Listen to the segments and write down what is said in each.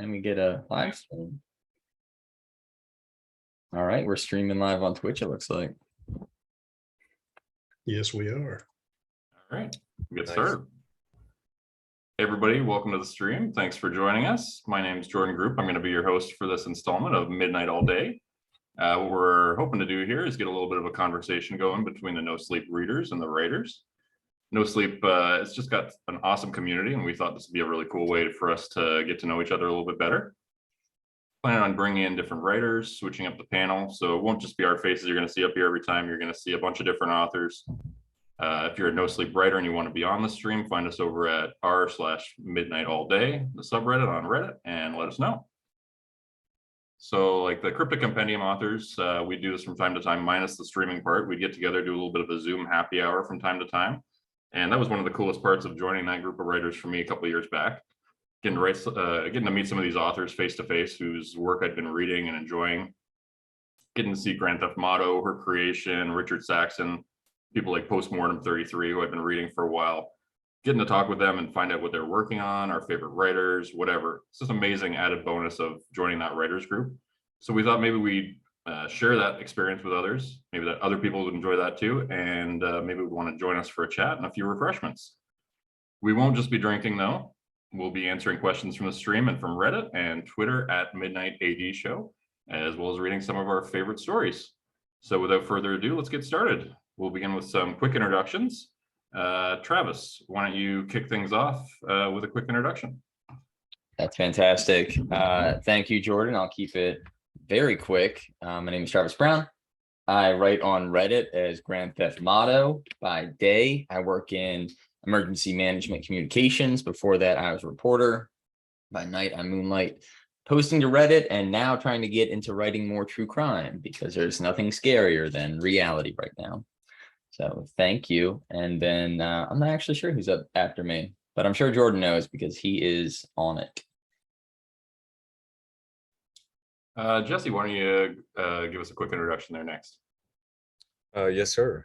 Let me get a live stream. All right, we're streaming live on Twitch, it looks like. Yes, we are. All right, get started. Hey everybody, welcome to the stream. Thanks for joining us. My name is JGrupe. I'm going to be your host for this installment of Midnight All Day. What we're hoping to do here is get a little bit of a conversation going between the NoSleep readers and the writers. NoSleep, it's just got an awesome community, and we thought this would be a really cool way for us to get to know each other a little bit better. Planning on bringing in different writers, switching up the panel, so it won't just be our faces you're going to see up here every time. You're going to see a bunch of different authors. If you're a NoSleep writer and you want to be on the stream, find us over at r/midnightalldday, the subreddit on Reddit, and let us know. So like the Cryptic Compendium authors, we do this from time to time, minus the streaming part. We get together, do a little bit of a Zoom happy hour from time to time. And that was one of the coolest parts of joining that group of writers for me a couple of years back. Getting to meet some of these authors face to face whose work I'd been reading and enjoying. Getting to see Grand Theft Auto, her creation, Richard Saxon, people like Postmortem 33, who I've been reading for a while. Getting to talk with them and find out what they're working on, our favorite writers, whatever. It's just amazing added bonus of joining that writers group. So we thought maybe we'd share that experience with others, maybe that other people would enjoy that too, and maybe would want to join us for a chat and a few refreshments. We won't just be drinking though. We'll be answering questions from the stream and from Reddit and Twitter at Midnight AD Show, as well as reading some of our favorite stories. So without further ado, let's get started. We'll begin with some quick introductions. Travis, why don't you kick things off with a quick introduction? That's fantastic. Thank you, Jordan. I'll keep it very quick. My name is Travis Brown. I write on Reddit as Grand Theft Auto. By day, I work in emergency management communications. Before that, I was a reporter. By night, I moonlight posting to Reddit and now trying to get into writing more true crime because there's nothing scarier than reality right now. So thank you. And then I'm not actually sure who's up after me, but I'm sure Jordan knows because he is on it. Jesse, why don't you give us a quick introduction there next? Yes, sir.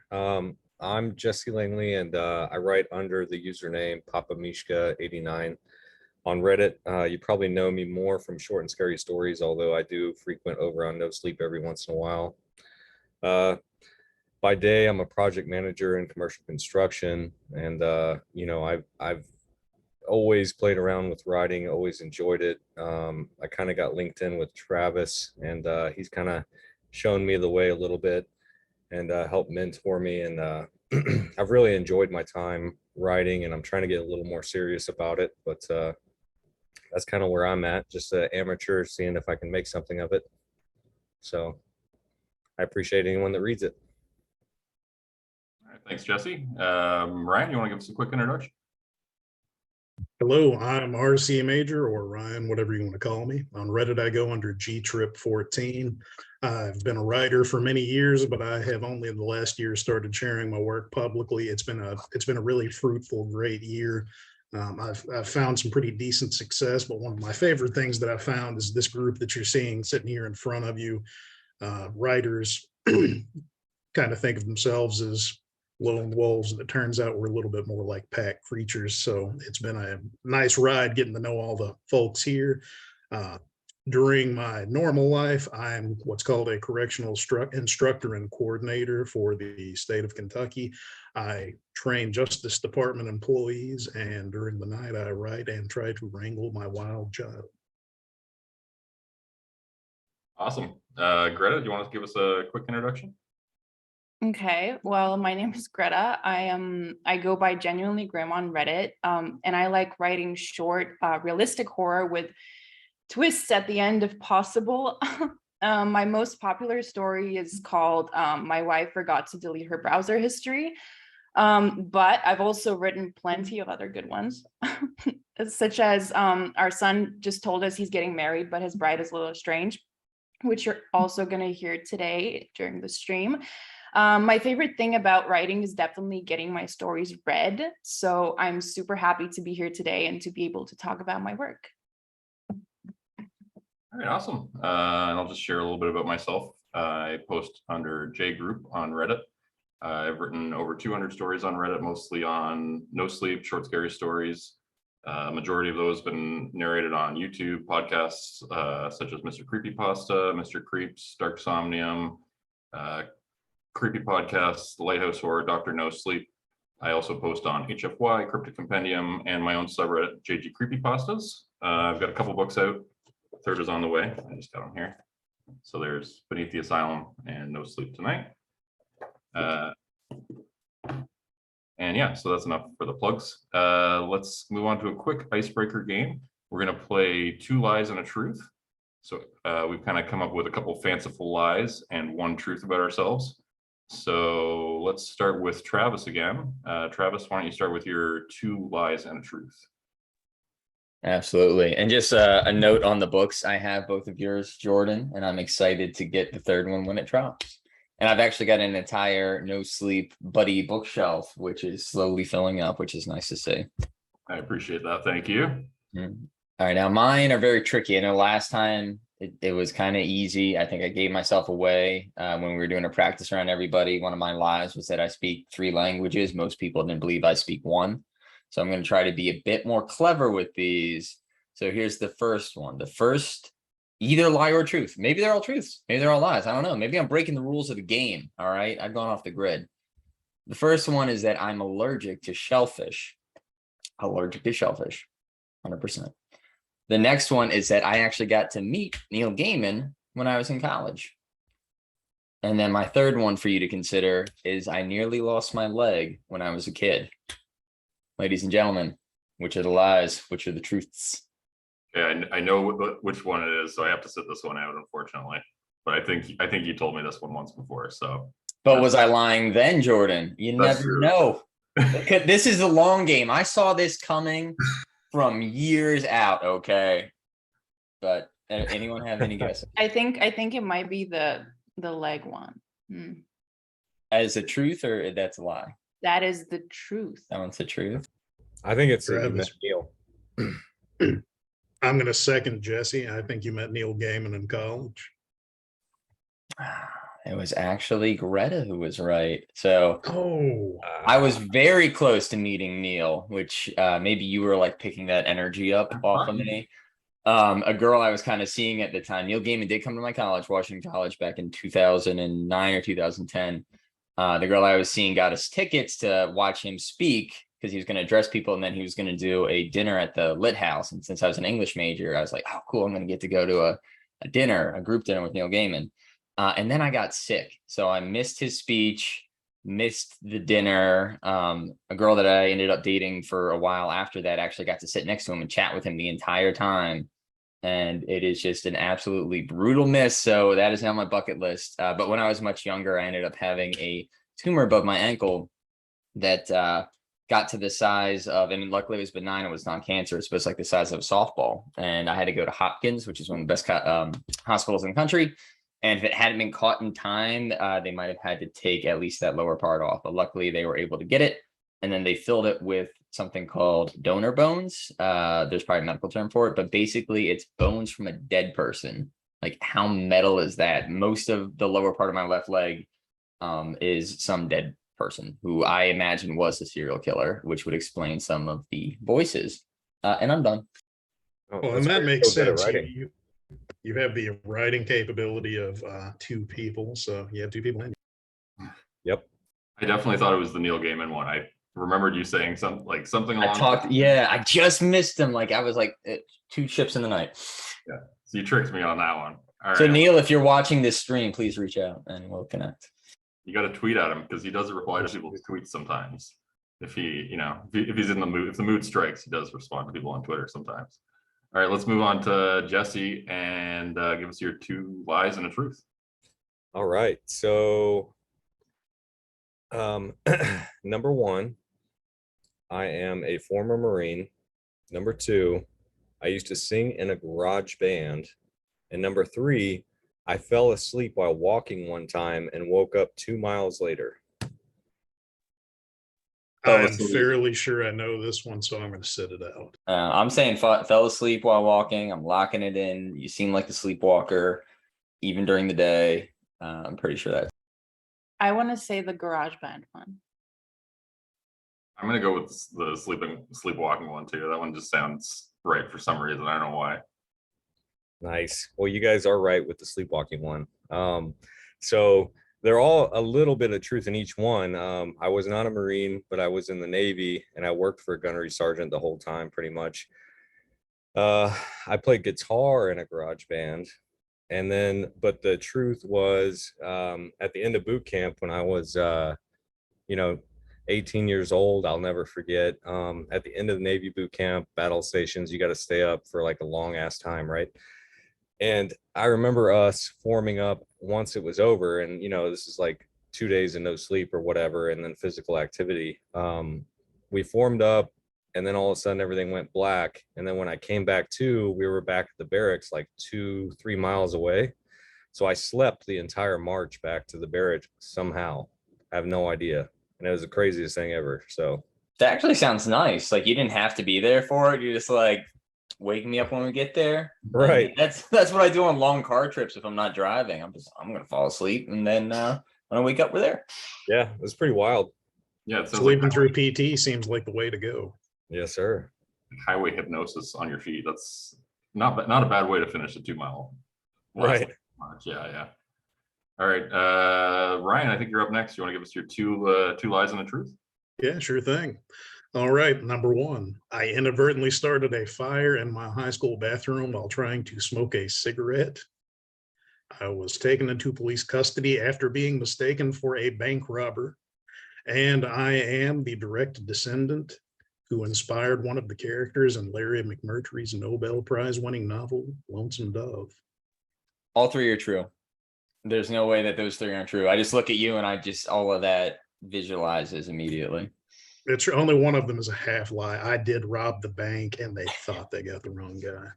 I'm Jesse Langley, and I write under the username PapaMishka89 on Reddit. You probably know me more from short and scary stories, although I do frequent over on NoSleep every once in a while. By day, I'm a project manager in commercial construction, and you know, I've always played around with writing, always enjoyed it. I kind of got linked in with Travis, and he's kind of shown me the way a little bit and helped mentor me. And I've really enjoyed my time writing, and I'm trying to get a little more serious about it. But that's kind of where I'm at, just an amateur, seeing if I can make something of it. So I appreciate anyone that reads it. All right, thanks, Jesse. Ryan, you want to give us a quick introduction? Hello, I'm RC Major, or Ryan, whatever you want to call me. On Reddit, I go under GTrip14. I've been a writer for many years, but I have only in the last year started sharing my work publicly. It's been a really fruitful, great year. I've found some pretty decent success, but one of my favorite things that I found is this group that you're seeing sitting here in front of you. Writers kind of think of themselves as lone wolves, and it turns out we're a little bit more like pack creatures. So it's been a nice ride getting to know all the folks here. During my normal life, I'm what's called a correctional instructor and coordinator for the state of Kentucky. I train Justice Department employees, and during the night I write and try to wrangle my wild child. Awesome. Greta, do you want to give us a quick introduction? Okay, well, my name is Greta. I go by GenuinelyGrim on Reddit, and I like writing short, realistic horror with twists at the end if possible. My most popular story is called My Wife Forgot to Delete Her Browser History, but I've also written plenty of other good ones, such as our son just told us he's getting married, but his bride is a little strange, which you're also going to hear today during the stream. My favorite thing about writing is definitely getting my stories read. So I'm super happy to be here today and to be able to talk about my work. All right, awesome. And I'll just share a little bit about myself. I post under JGrupe on Reddit. I've written over 200 stories on Reddit, mostly on NoSleep, short scary stories, Majority of those been narrated on YouTube podcasts, such as Mr. Creepypasta, Mr. Creeps, Dark Somnium, Creepy Podcasts, The Lighthouse Horror, Dr. No Sleep. I also post on HFY, Cryptic Compendium, and my own subreddit, JG Creepypastas. I've got a couple books out. Third is on the way. I just got them here. So there's Beneath the Asylum and No Sleep Tonight. And yeah, so that's enough for the plugs. Let's move on to a quick icebreaker game. We're going to play 2 lies and a truth. So we've kind of come up with a couple fanciful lies and 1 truth about ourselves. So let's start with Travis again. Travis, why don't you start with your 2 lies and a truth? Absolutely. And just a note on the books. I have both of yours, Jordan, and I'm excited to get the 3rd one when it drops. And I've actually got an entire No Sleep buddy bookshelf, which is slowly filling up, which is nice to see. I appreciate that. Thank you. All right, now mine are very tricky. I know last time it was kind of easy. I think I gave myself away when we were doing a practice around everybody. One of my lies was that I speak 3 languages. Most people didn't believe I speak 1. So I'm going to try to be a bit more clever with these. So here's the first one. The first, either lie or truth. Maybe they're all truths. Maybe they're all lies. I don't know. Maybe I'm breaking the rules of the game. All right. I've gone off the grid. The first one is that I'm allergic to shellfish. Allergic to shellfish. 100%. The next one is that I actually got to meet Neil Gaiman when I was in college. And then my third one for you to consider is I nearly lost my leg when I was a kid. Ladies and gentlemen, which are the lies? Which are the truths? Yeah, I know which one it is, so I have to sit this one out, unfortunately. But I think you told me this one once before. So, but was I lying then, Jordan? You never know. This is a long game. I saw this coming from years out. Okay, but anyone have any guesses? I think it might be the leg one. As a truth, or that's a lie? That is the truth. That one's the truth. I think it's Travis. Neil. I'm going to second Jesse. I think you met Neil Gaiman in college. It was actually Greta who was right. So I Oh, was very close to meeting Neil, which maybe you were like picking that energy up off of me. A girl I was kind of seeing at the time, Neil Gaiman did come to my college, Washington College, back in 2009 or 2010. The girl I was seeing got us tickets to watch him speak because he was going to address people, and then he was going to do a dinner at the Lit House. And since I was an English major, I was like, oh, cool, I'm going to get to go to a dinner, a group dinner with Neil Gaiman. And then I got sick. So I missed his speech, missed the dinner. A girl that I ended up dating for a while after that actually got to sit next to him and chat with him the entire time. And it is just an absolutely brutal miss. So that is on my bucket list. But when I was much younger, I ended up having a tumor above my ankle that got to the size of, and luckily it was benign, it was non-cancerous, but it's like the size of a softball. And I had to go to Hopkins, which is one of the best hospitals in the country. And if it hadn't been caught in time, they might have had to take at least that lower part off. But luckily they were able to get it. And then they filled it with something called donor bones. There's probably a medical term for it, but basically it's bones from a dead person. Like, how metal is that? Most of the lower part of my left leg is some dead person who I imagine was a serial killer, which would explain some of the voices. And I'm done. well, and that makes sense. You have the writing capability of 2 people, so you have 2 people in you. Yep. I definitely thought it was the Neil Gaiman one. I remembered you saying something along. I just missed him. Like, I was like 2 chips in the night. Yeah, so you tricked me on that one. All So right. Neil, if you're watching this stream, please reach out and we'll connect. You got to tweet at him because he does reply to people's tweets sometimes. If he, if he's in the mood, if the mood strikes, he does respond to people on Twitter sometimes. All right, let's move on to Jesse and give us your 2 lies and a truth. All right. So number 1, I am a former Marine. Number 2, I used to sing in a garage band. And number 3, I fell asleep while walking one time and woke up 2 miles later. I'm fairly sure I know this one, so I'm going to sit it out. I'm saying fell asleep while walking. I'm locking it in. You seem like a sleepwalker, even during the day. I'm pretty sure that. I want to say the garage band one. I'm gonna go with the sleepwalking one too. That one just sounds right for some reason. I don't know why. Nice. Well, you guys are right with the sleepwalking one. So they're all a little bit of truth in each one. I was not a Marine, but I was in the Navy and I worked for a gunnery sergeant the whole time, pretty much. I played guitar in a garage band. And then, but the truth was, at the end of boot camp, when I was, 18 years old, I'll never forget. At the end of the Navy boot camp, battle stations, you got to stay up for like a long ass time, right? And I remember us forming up once it was over, and this is like 2 days of no sleep or whatever, and then physical activity. We formed up, and then all of a sudden everything went black. And then when I came back to, we were back at the barracks like 2-3 miles away. So I slept the entire march back to the barracks somehow. I have no idea. And it was the craziest thing ever. So That actually sounds nice. Like you didn't have to be there for it. You're just like, wake me up when we get there. Right. And that's what I do on long car trips if I'm not driving. I'm gonna fall asleep, and then when I wake up, we're there. Yeah, it was pretty wild. Yeah, it sounds Sleeping like through PT seems like the way to go. Yes, sir. highway hypnosis on your feet. That's not a bad way to finish a 2-mile. Right. March. Yeah. All right, Ryan, I think you're up next. You want to give us your two lies and a truth? Yeah, sure thing. All right, number one, I inadvertently started a fire in my high school bathroom while trying to smoke a cigarette. I was taken into police custody after being mistaken for a bank robber. And I am the direct descendant who inspired one of the characters in Larry McMurtry's Nobel Prize winning novel, Lonesome Dove. All three are true. There's no way that those three aren't true. I just look at you and all of that visualizes immediately. It's only one of them is a half lie. I did rob the bank and they thought they got the wrong guy.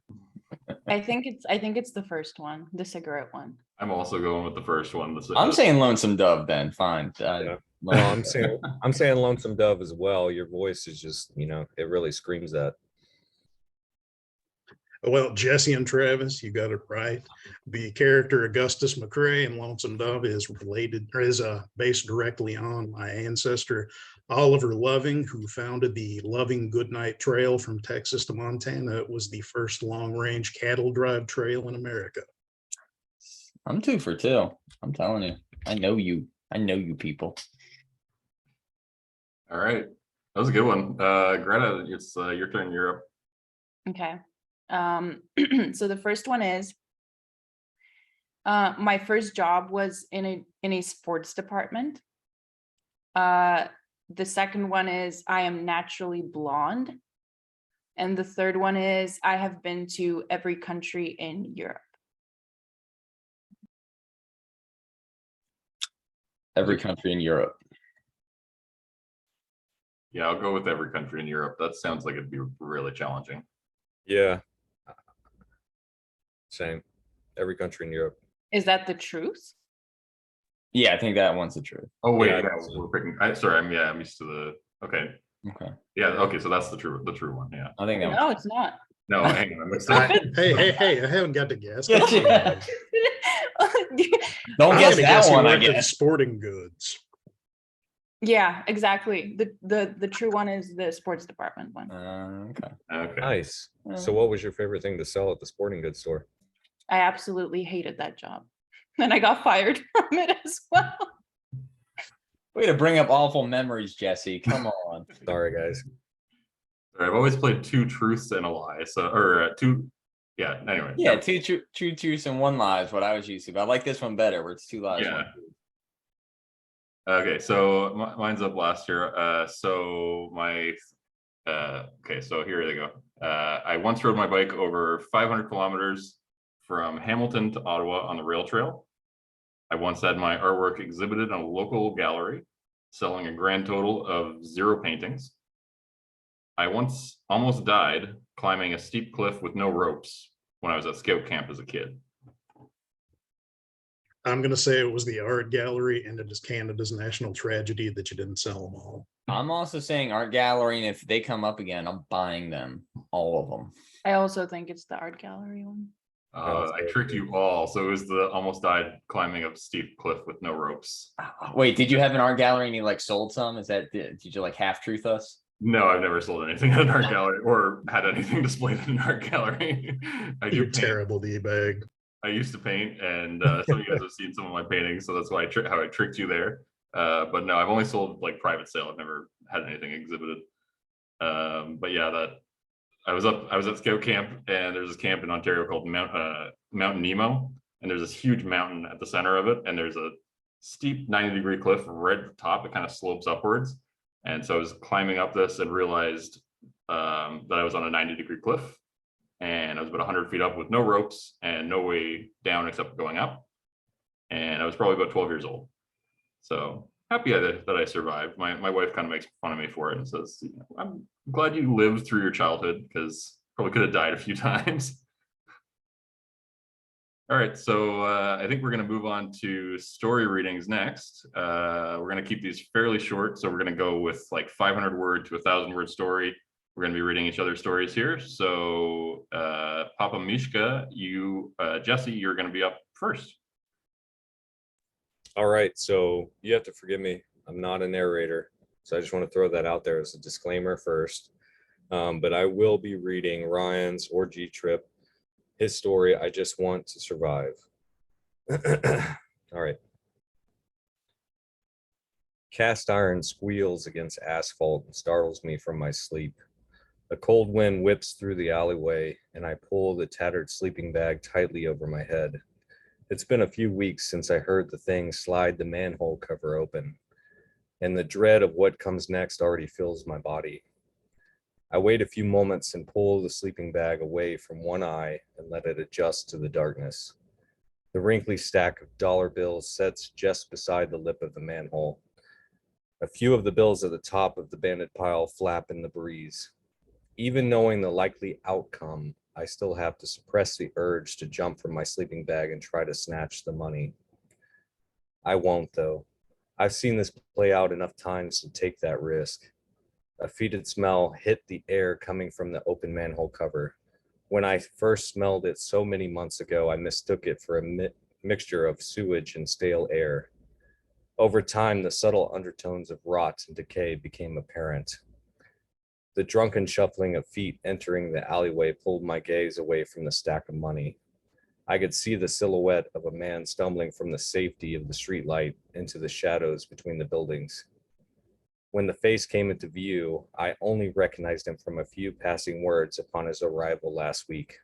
I think it's the first one, the cigarette one. I'm also going with the first one. I'm saying Lonesome Dove then. Fine. Yeah. No, I'm saying Lonesome Dove as well. Your voice is just, it really screams that. Well, Jesse and Travis, you got it right. The character Augustus McCrae in Lonesome Dove is related, or is based directly on my ancestor, Oliver Loving, who founded the Loving Goodnight Trail from Texas to Montana. It was the first long-range cattle drive trail in America. I'm 2 for 2. I'm telling you. I know you people. All right, that was a good one. Greta, it's your turn. You're up. Okay. So the first one is my first job was in a sports department. The second one is I am naturally blonde. And the third one is I have been to every country in Europe. Every country in Europe. Yeah, I'll go with every country in Europe. That sounds like it'd be really challenging. Yeah. Same. Every country in Europe. Is that the truth? Yeah, I think that one's the truth. Oh wait, Yeah, yeah, we're picking. I'm used to the. Okay. Okay. Yeah. Okay. So that's the true one. Yeah. I think that No, it's not. No, hang on. I'm mixed up. Hey, I haven't got to guess. Yeah, yeah. Don't I'm guess gonna that he one, I worked at guess. Sporting Goods. Yeah, exactly. The true one is the sports department one. Okay. Okay. Nice. So what was your favorite thing to sell at the sporting goods store? I absolutely hated that job. And I got fired from it as well. Way to bring up awful memories, Jesse. Come on. Sorry, guys. I've always played 2 truths and a lie. So, or 2. Yeah. Anyway. Yeah, 2 true truths and 1 lie is what I was used to. But I like this one better, where it's 2 lies. Yeah. 1 truth. Okay, so mine's up last year. So here they go. I once rode my bike over 500 kilometers from Hamilton to Ottawa on the rail trail. I once had my artwork exhibited in a local gallery, selling a grand total of 0 paintings. I once almost died climbing a steep cliff with no ropes when I was at scout camp as a kid. I'm going to say it was the art gallery, and it is Canada's national tragedy that you didn't sell them all. I'm also saying art gallery, and if they come up again, I'm buying them, all of them. I also think it's the art gallery one. I tricked you all. So it was the almost died climbing up a steep cliff with no ropes. Wait, did you have an art gallery and you like sold some? Is that, did you like half truth us? No, I've never sold anything at an art gallery or had anything displayed in an art gallery. I do You're paint. terrible, D-bag. I used to paint, and some of you guys have seen some of my paintings, so that's why how I tricked you there. But no, I've only sold like private sale. I've never had anything exhibited. But yeah, that I was at scout camp, and there's this camp in Ontario called Mount Nemo, and there's this huge mountain at the center of it, and there's a steep 90-degree cliff right at the top. It kind of slopes upwards, and so I was climbing up this and realized that I was on a 90-degree cliff, and I was about 100 feet up with no ropes and no way down except going up, and I was probably about 12 years old. So happy that I survived. My wife kind of makes fun of me for it and says, you know, I'm glad you lived through your childhood, because probably could have died a few times. All right, so I think we're going to move on to story readings next. We're going to keep these fairly short, so we're going to go with like 500 word to 1,000 word story. We're going to be reading each other's stories here. So Papa Mishka, Jesse, you're going to be up first. All right, so you have to forgive me. I'm not a narrator, so I just want to throw that out there as a disclaimer first. But I will be reading Ryan's or GTrip, his story, I Just Want to Survive. All right. Cast iron squeals against asphalt and startles me from my sleep. A cold wind whips through the alleyway, and I pull the tattered sleeping bag tightly over my head. It's been a few weeks since I heard the thing slide the manhole cover open, and the dread of what comes next already fills my body. I wait a few moments and pull the sleeping bag away from one eye and let it adjust to the darkness. The wrinkly stack of dollar bills sets just beside the lip of the manhole. A few of the bills at the top of the banded pile flap in the breeze. Even knowing the likely outcome, I still have to suppress the urge to jump from my sleeping bag and try to snatch the money. I won't, though. I've seen this play out enough times to take that risk. A fetid smell hit the air coming from the open manhole cover. When I first smelled it so many months ago, I mistook it for a mixture of sewage and stale air. Over time, the subtle undertones of rot and decay became apparent. The drunken shuffling of feet entering the alleyway pulled my gaze away from the stack of money. I could see the silhouette of a man stumbling from the safety of the streetlight into the shadows between the buildings. When the face came into view, I only recognized him from a few passing words upon his arrival last week.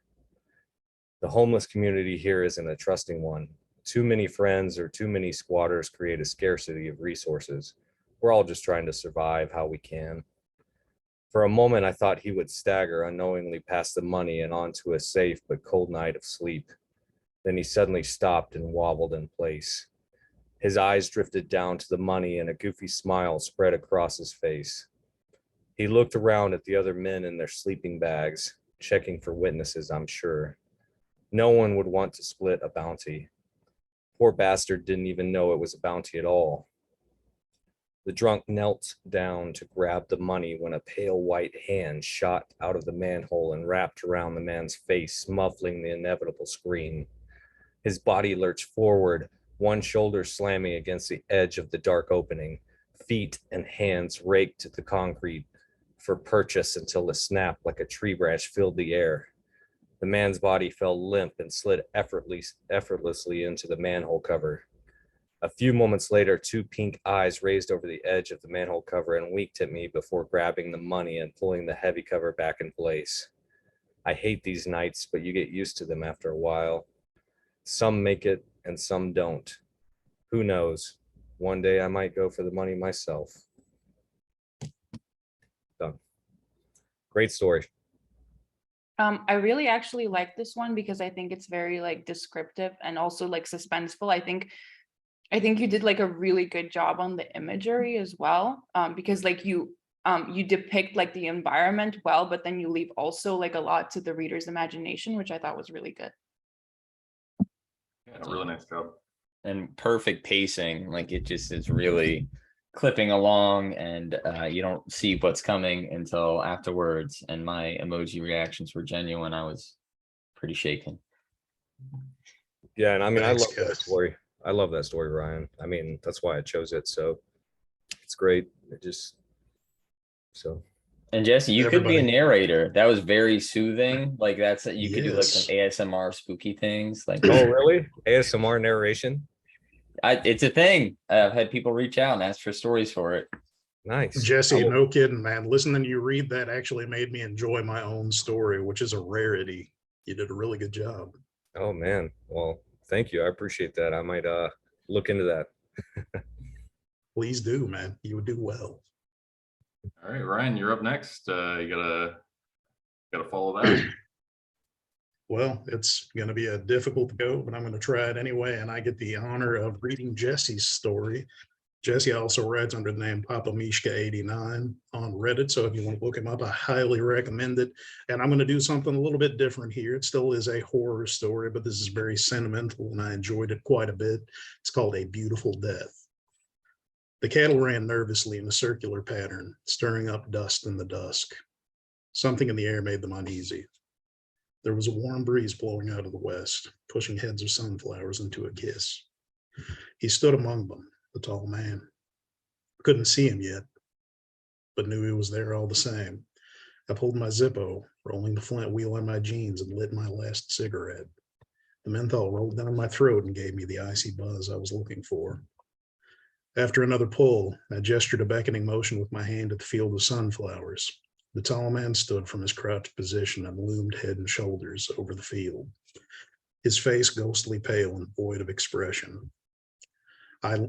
The homeless community here isn't a trusting one. Too many friends or too many squatters create a scarcity of resources. We're all just trying to survive how we can. For a moment, I thought he would stagger unknowingly past the money and onto a safe but cold night of sleep. Then he suddenly stopped and wobbled in place. His eyes drifted down to the money and a goofy smile spread across his face. He looked around at the other men in their sleeping bags, checking for witnesses, I'm sure. No one would want to split a bounty. Poor bastard didn't even know it was a bounty at all. The drunk knelt down to grab the money when a pale white hand shot out of the manhole and wrapped around the man's face, muffling the inevitable scream. His body lurched forward, one shoulder slamming against the edge of the dark opening. Feet and hands raked at the concrete for purchase until a snap like a tree branch filled the air. The man's body fell limp and slid effortlessly into the manhole cover. A few moments later, two pink eyes raised over the edge of the manhole cover and winked at me before grabbing the money and pulling the heavy cover back in place. I hate these nights, but you get used to them after a while. Some make it and some don't. Who knows? One day I might go for the money myself. Done. Great story. I really actually like this one because I think it's very like descriptive and also like suspenseful. I think you did like a really good job on the imagery as well, because like you depict like the environment well, but then you leave also like a lot to the reader's imagination, which I thought was really good. Yeah, really nice job. And perfect pacing, like it just is really clipping along, and you don't see what's coming until afterwards. And my emoji reactions were genuine. I was pretty shaken. Yeah, and I mean, I Thanks, love that guys. story. I love that story, Ryan. I mean, that's why I chose it. So it's great. It just so And Jesse, you could be a Everybody. narrator. That was very soothing. Like you could do like some Yes. ASMR spooky things. Like oh really? ASMR narration? it's a thing. I've had people reach out and ask for stories for it. Nice. I Jesse, will- no kidding, man. Listening to you read that actually made me enjoy my own story, which is a rarity. You did a really good job. oh man. Well, thank you. I appreciate that. I might look into that. Please do, man. You would do well. All right, Ryan, you're up next. You gotta follow that. Well, it's going to be a difficult go, but I'm going to try it anyway. And I get the honor of reading Jesse's story. Jesse also writes under the name Papa Mishka 89 on Reddit. So if you want to look him up, I highly recommend it. And I'm going to do something a little bit different here. It still is a horror story, but this is very sentimental and I enjoyed it quite a bit. It's called A Beautiful Death. The cattle ran nervously in a circular pattern, stirring up dust in the dusk. Something in the air made them uneasy. There was a warm breeze blowing out of the west, pushing heads of sunflowers into a kiss. He stood among them, the tall man. Couldn't see him yet, but knew he was there all the same. I pulled my Zippo, rolling the flint wheel on my jeans, and lit my last cigarette. The menthol rolled down my throat and gave me the icy buzz I was looking for. After another pull, I gestured a beckoning motion with my hand at the field of sunflowers. The tall man stood from his crouched position and loomed head and shoulders over the field, his face ghostly pale and void of expression. I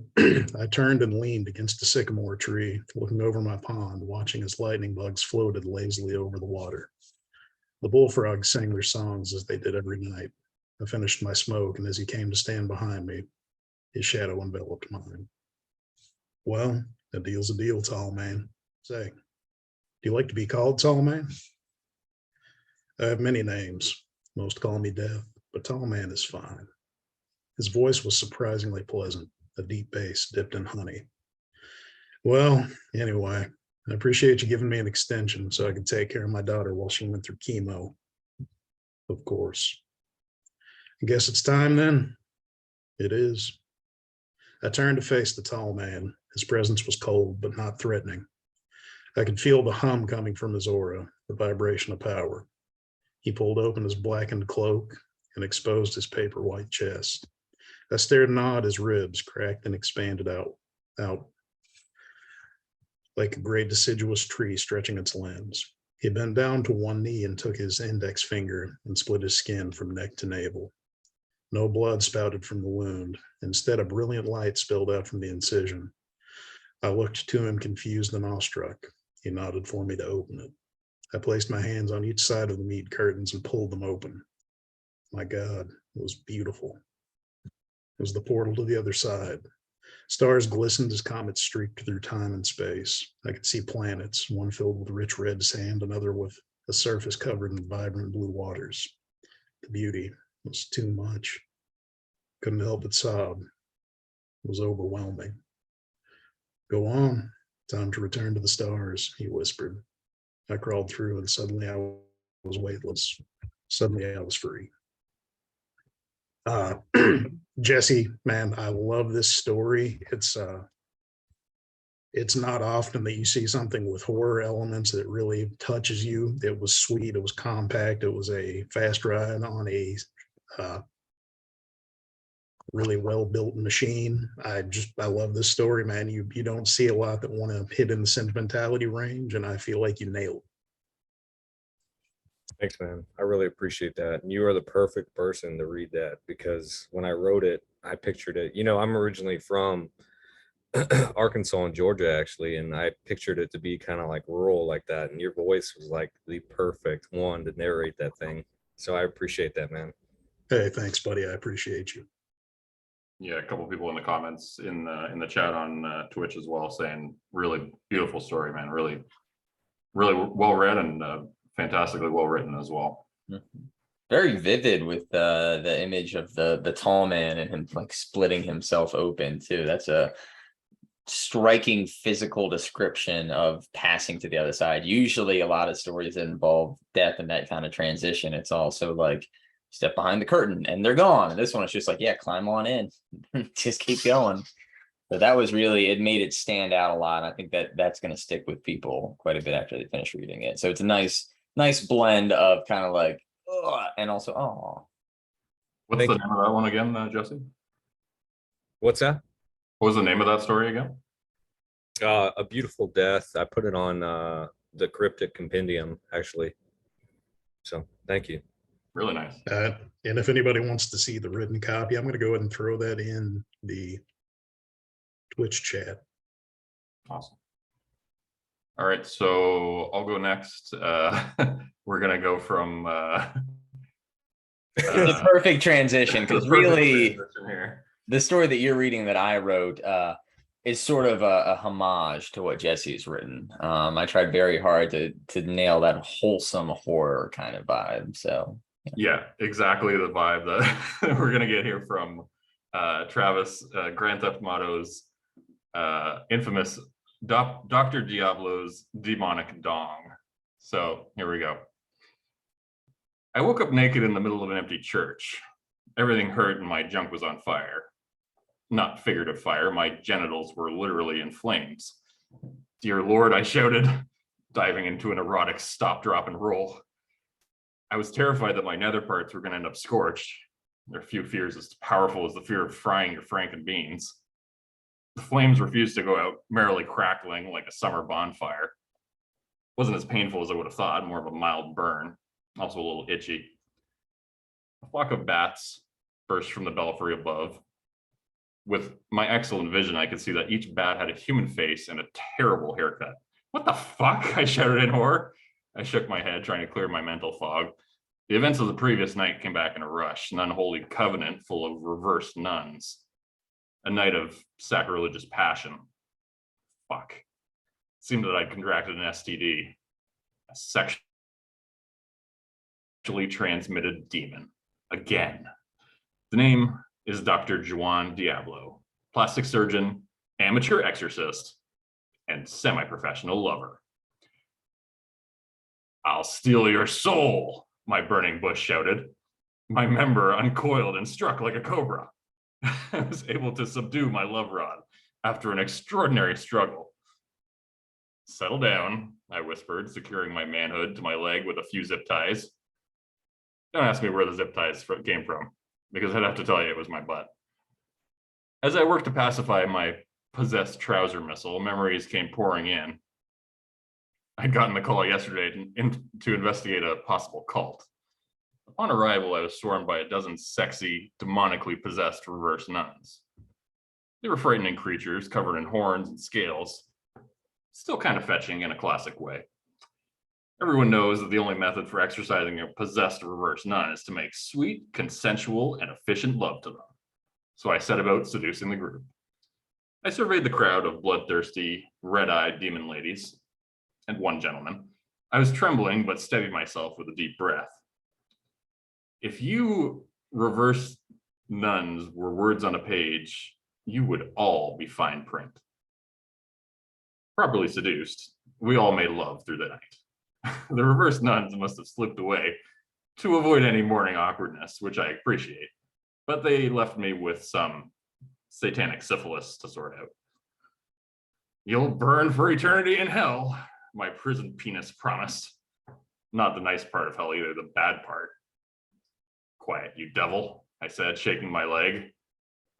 turned and leaned against a sycamore tree, looking over my pond, watching as lightning bugs floated lazily over the water. The bullfrogs sang their songs as they did every night. I finished my smoke, and as he came to stand behind me, his shadow enveloped mine. Well, a deal's a deal, tall man. Say, do you like to be called tall man? I have many names. Most call me Death, but tall man is fine. His voice was surprisingly pleasant, a deep bass dipped in honey. Well, anyway, I appreciate you giving me an extension so I could take care of my daughter while she went through chemo. Of course. I guess it's time then. It is. I turned to face the tall man. His presence was cold, but not threatening. I could feel the hum coming from his aura, the vibration of power. He pulled open his blackened cloak and exposed his paper white chest. I stared and awed his ribs cracked and expanded out like a great deciduous tree stretching its limbs. He bent down to one knee and took his index finger and split his skin from neck to navel. No blood spouted from the wound. Instead, a brilliant light spilled out from the incision. I looked to him confused and awestruck. He nodded for me to open it. I placed my hands on each side of the meat curtains and pulled them open. My God, it was beautiful. It was the portal to the other side. Stars glistened as comets streaked through time and space. I could see planets, one filled with rich red sand, another with a surface covered in vibrant blue waters. The beauty was too much. Couldn't help but sob. It was overwhelming. Go on. Time to return to the stars, he whispered. I crawled through and suddenly I was weightless. Suddenly I was free. Jesse, man, I love this story. It's not often that you see something with horror elements that really touches you. It was sweet. It was compact. It was a fast ride on a really well-built machine. I love this story, man. You don't see a lot that want to hit in the sentimentality range, and I feel like you nailed it. Thanks, man. I really appreciate that. And you are the perfect person to read that because when I wrote it, I pictured it. You know, I'm originally from Arkansas and Georgia, actually, and I pictured it to be kind of like rural like that. And your voice was like the perfect one to narrate that thing. So I appreciate that, man. Hey, thanks, buddy. I appreciate you. Yeah, a couple people in the comments in the chat on Twitch as well saying really beautiful story, man. Really well read and fantastically well written as well. Very vivid with the image of the tall man and him like splitting himself open too. That's a striking physical description of passing to the other side. Usually a lot of stories that involve death and that kind of transition, it's also like step behind the curtain and they're gone. And this one is just like, yeah, climb on in, just keep going. So that was really, it made it stand out a lot. I think that that's going to stick with people quite a bit after they finish reading it. So it's a nice blend of kind of like, ugh, and also, oh. What's Thank the you. name of that one again, Jesse? What's that? What was the name of that story again? A Beautiful Death. I put it on the Cryptic Compendium, actually. So thank you. Really nice. And if anybody wants to see the written copy, I'm going to go ahead and throw that in the Twitch chat. Awesome. All right, so I'll go next. We're gonna go from The perfect transition, because really here. the story that you're reading that I wrote is sort of a homage to what Jesse's written. I tried very hard to nail that wholesome horror kind of vibe. So Yeah, exactly the vibe that we're gonna get here from Travis, Grand Theft Auto's infamous Dr. Diablo's demonic dong. So here we go. I woke up naked in the middle of an empty church. Everything hurt and my junk was on fire. Not figurative fire, my genitals were literally in flames. Dear Lord, I shouted, diving into an erotic stop, drop, and roll. I was terrified that my nether parts were going to end up scorched. There are few fears as powerful as the fear of frying your franken beans. The flames refused to go out, merrily crackling like a summer bonfire. Wasn't as painful as I would have thought, more of a mild burn, also a little itchy. A flock of bats burst from the belfry above. With my excellent vision, I could see that each bat had a human face and a terrible haircut. What the fuck? I shouted in horror. I shook my head, trying to clear my mental fog. The events of the previous night came back in a rush, an unholy covenant full of reversed nuns. A night of sacrilegious passion. Fuck. It seemed that I'd contracted an STD. A sexually transmitted demon. Again. The name is Dr. Juan Diablo, plastic surgeon, amateur exorcist, and semi-professional lover. I'll steal your soul, my burning bush shouted. My member uncoiled and struck like a cobra. I was able to subdue my love rod after an extraordinary struggle. Settle down, I whispered, securing my manhood to my leg with a few zip ties. Don't ask me where the zip ties came from, because I'd have to tell you it was my butt. As I worked to pacify my possessed trouser missile, memories came pouring in. I'd gotten the call yesterday to investigate a possible cult. Upon arrival, I was swarmed by a dozen sexy, demonically possessed reverse nuns. They were frightening creatures covered in horns and scales, still kind of fetching in a classic way. Everyone knows that the only method for exercising a possessed reverse nun is to make sweet, consensual, and efficient love to them. So I set about seducing the group. I surveyed the crowd of bloodthirsty, red-eyed demon ladies and one gentleman. I was trembling, but steadied myself with a deep breath. If you reverse nuns were words on a page, you would all be fine print. Properly seduced, we all made love through the night. The reverse nuns must have slipped away to avoid any morning awkwardness, which I appreciate, but they left me with some satanic syphilis to sort out. You'll burn for eternity in hell, my prison penis promised. Not the nice part of hell either, the bad part. Quiet, you devil, I said, shaking my leg.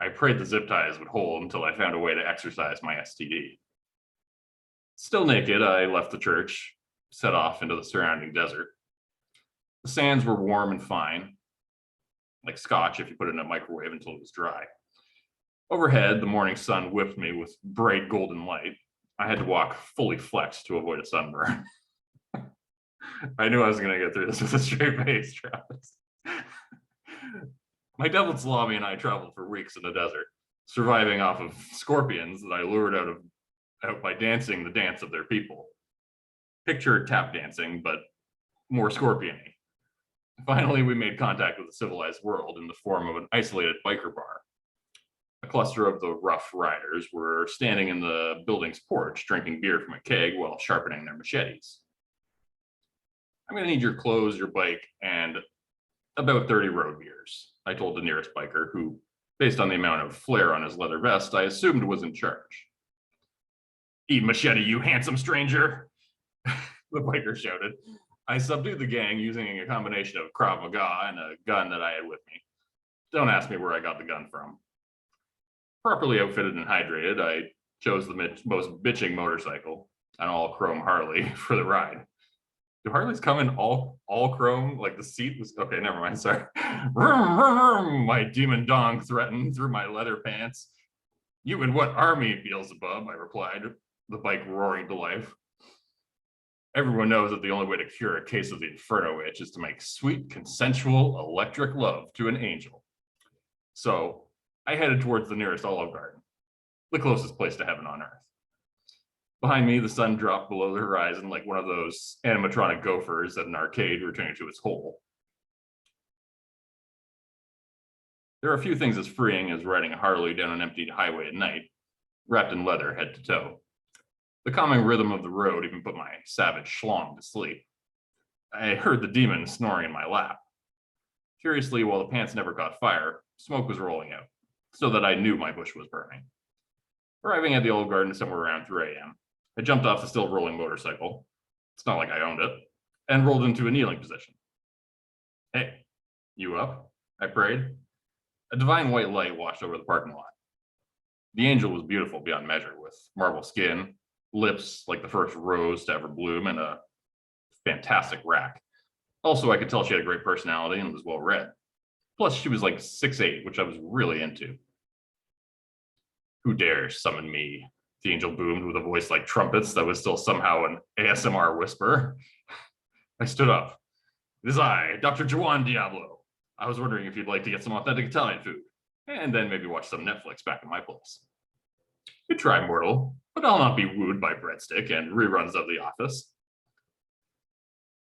I prayed the zip ties would hold until I found a way to exercise my STD. Still naked, I left the church, set off into the surrounding desert. The sands were warm and fine, like scotch if you put it in a microwave until it was dry. Overhead, the morning sun whipped me with bright golden light. I had to walk fully flexed to avoid a sunburn. I knew I was going to get through this with a straight face, Travis. My devil salami and I traveled for weeks in the desert, surviving off of scorpions that I lured out by dancing the dance of their people. Picture tap dancing, but more scorpion-y. Finally, we made contact with the civilized world in the form of an isolated biker bar. A cluster of the Rough Riders were standing in the building's porch, drinking beer from a keg while sharpening their machetes. I'm going to need your clothes, your bike, and About 30 road years, I told the nearest biker who, based on the amount of flair on his leather vest, I assumed was in charge. "Eat machete, you handsome stranger," the biker shouted. I subdued the gang using a combination of Krav Maga and a gun that I had with me. Don't ask me where I got the gun from. Properly outfitted and hydrated, I chose the most bitching motorcycle, an all chrome Harley, for the ride. Do Harleys come in all chrome? Like the seat was okay. Never mind. Sorry. My demon dong threatened through my leather pants. "You and what army, Beelzebub?" I replied, the bike roaring to life. Everyone knows that the only way to cure a case of the Inferno itch is to make sweet, consensual, electric love to an angel. So I headed towards the nearest Olive Garden, the closest place to heaven on earth. Behind me, the sun dropped below the horizon like one of those animatronic gophers at an arcade returning to its hole. There are a few things as freeing as riding a Harley down an empty highway at night, wrapped in leather head to toe. The calming rhythm of the road even put my savage schlong to sleep. I heard the demon snoring in my lap. Curiously, while the pants never caught fire, smoke was rolling out, so that I knew my bush was burning. Arriving at the Olive Garden somewhere around 3 a.m., I jumped off the still rolling motorcycle. It's not like I owned it, and rolled into a kneeling position. "Hey, you up?" I prayed. A divine white light washed over the parking lot. The angel was beautiful beyond measure, with marble skin, lips like the first rose to ever bloom, and a fantastic rack. Also, I could tell she had a great personality and was well read. Plus, she was like 6'8", which I was really into. "Who dares summon me?" the angel boomed with a voice like trumpets that was still somehow an ASMR whisper. I stood up. "It is I, Dr. Juan Diablo. I was wondering if you'd like to get some authentic Italian food, and then maybe watch some Netflix back at my place." "You try, mortal, but I'll not be wooed by breadstick and reruns of The Office."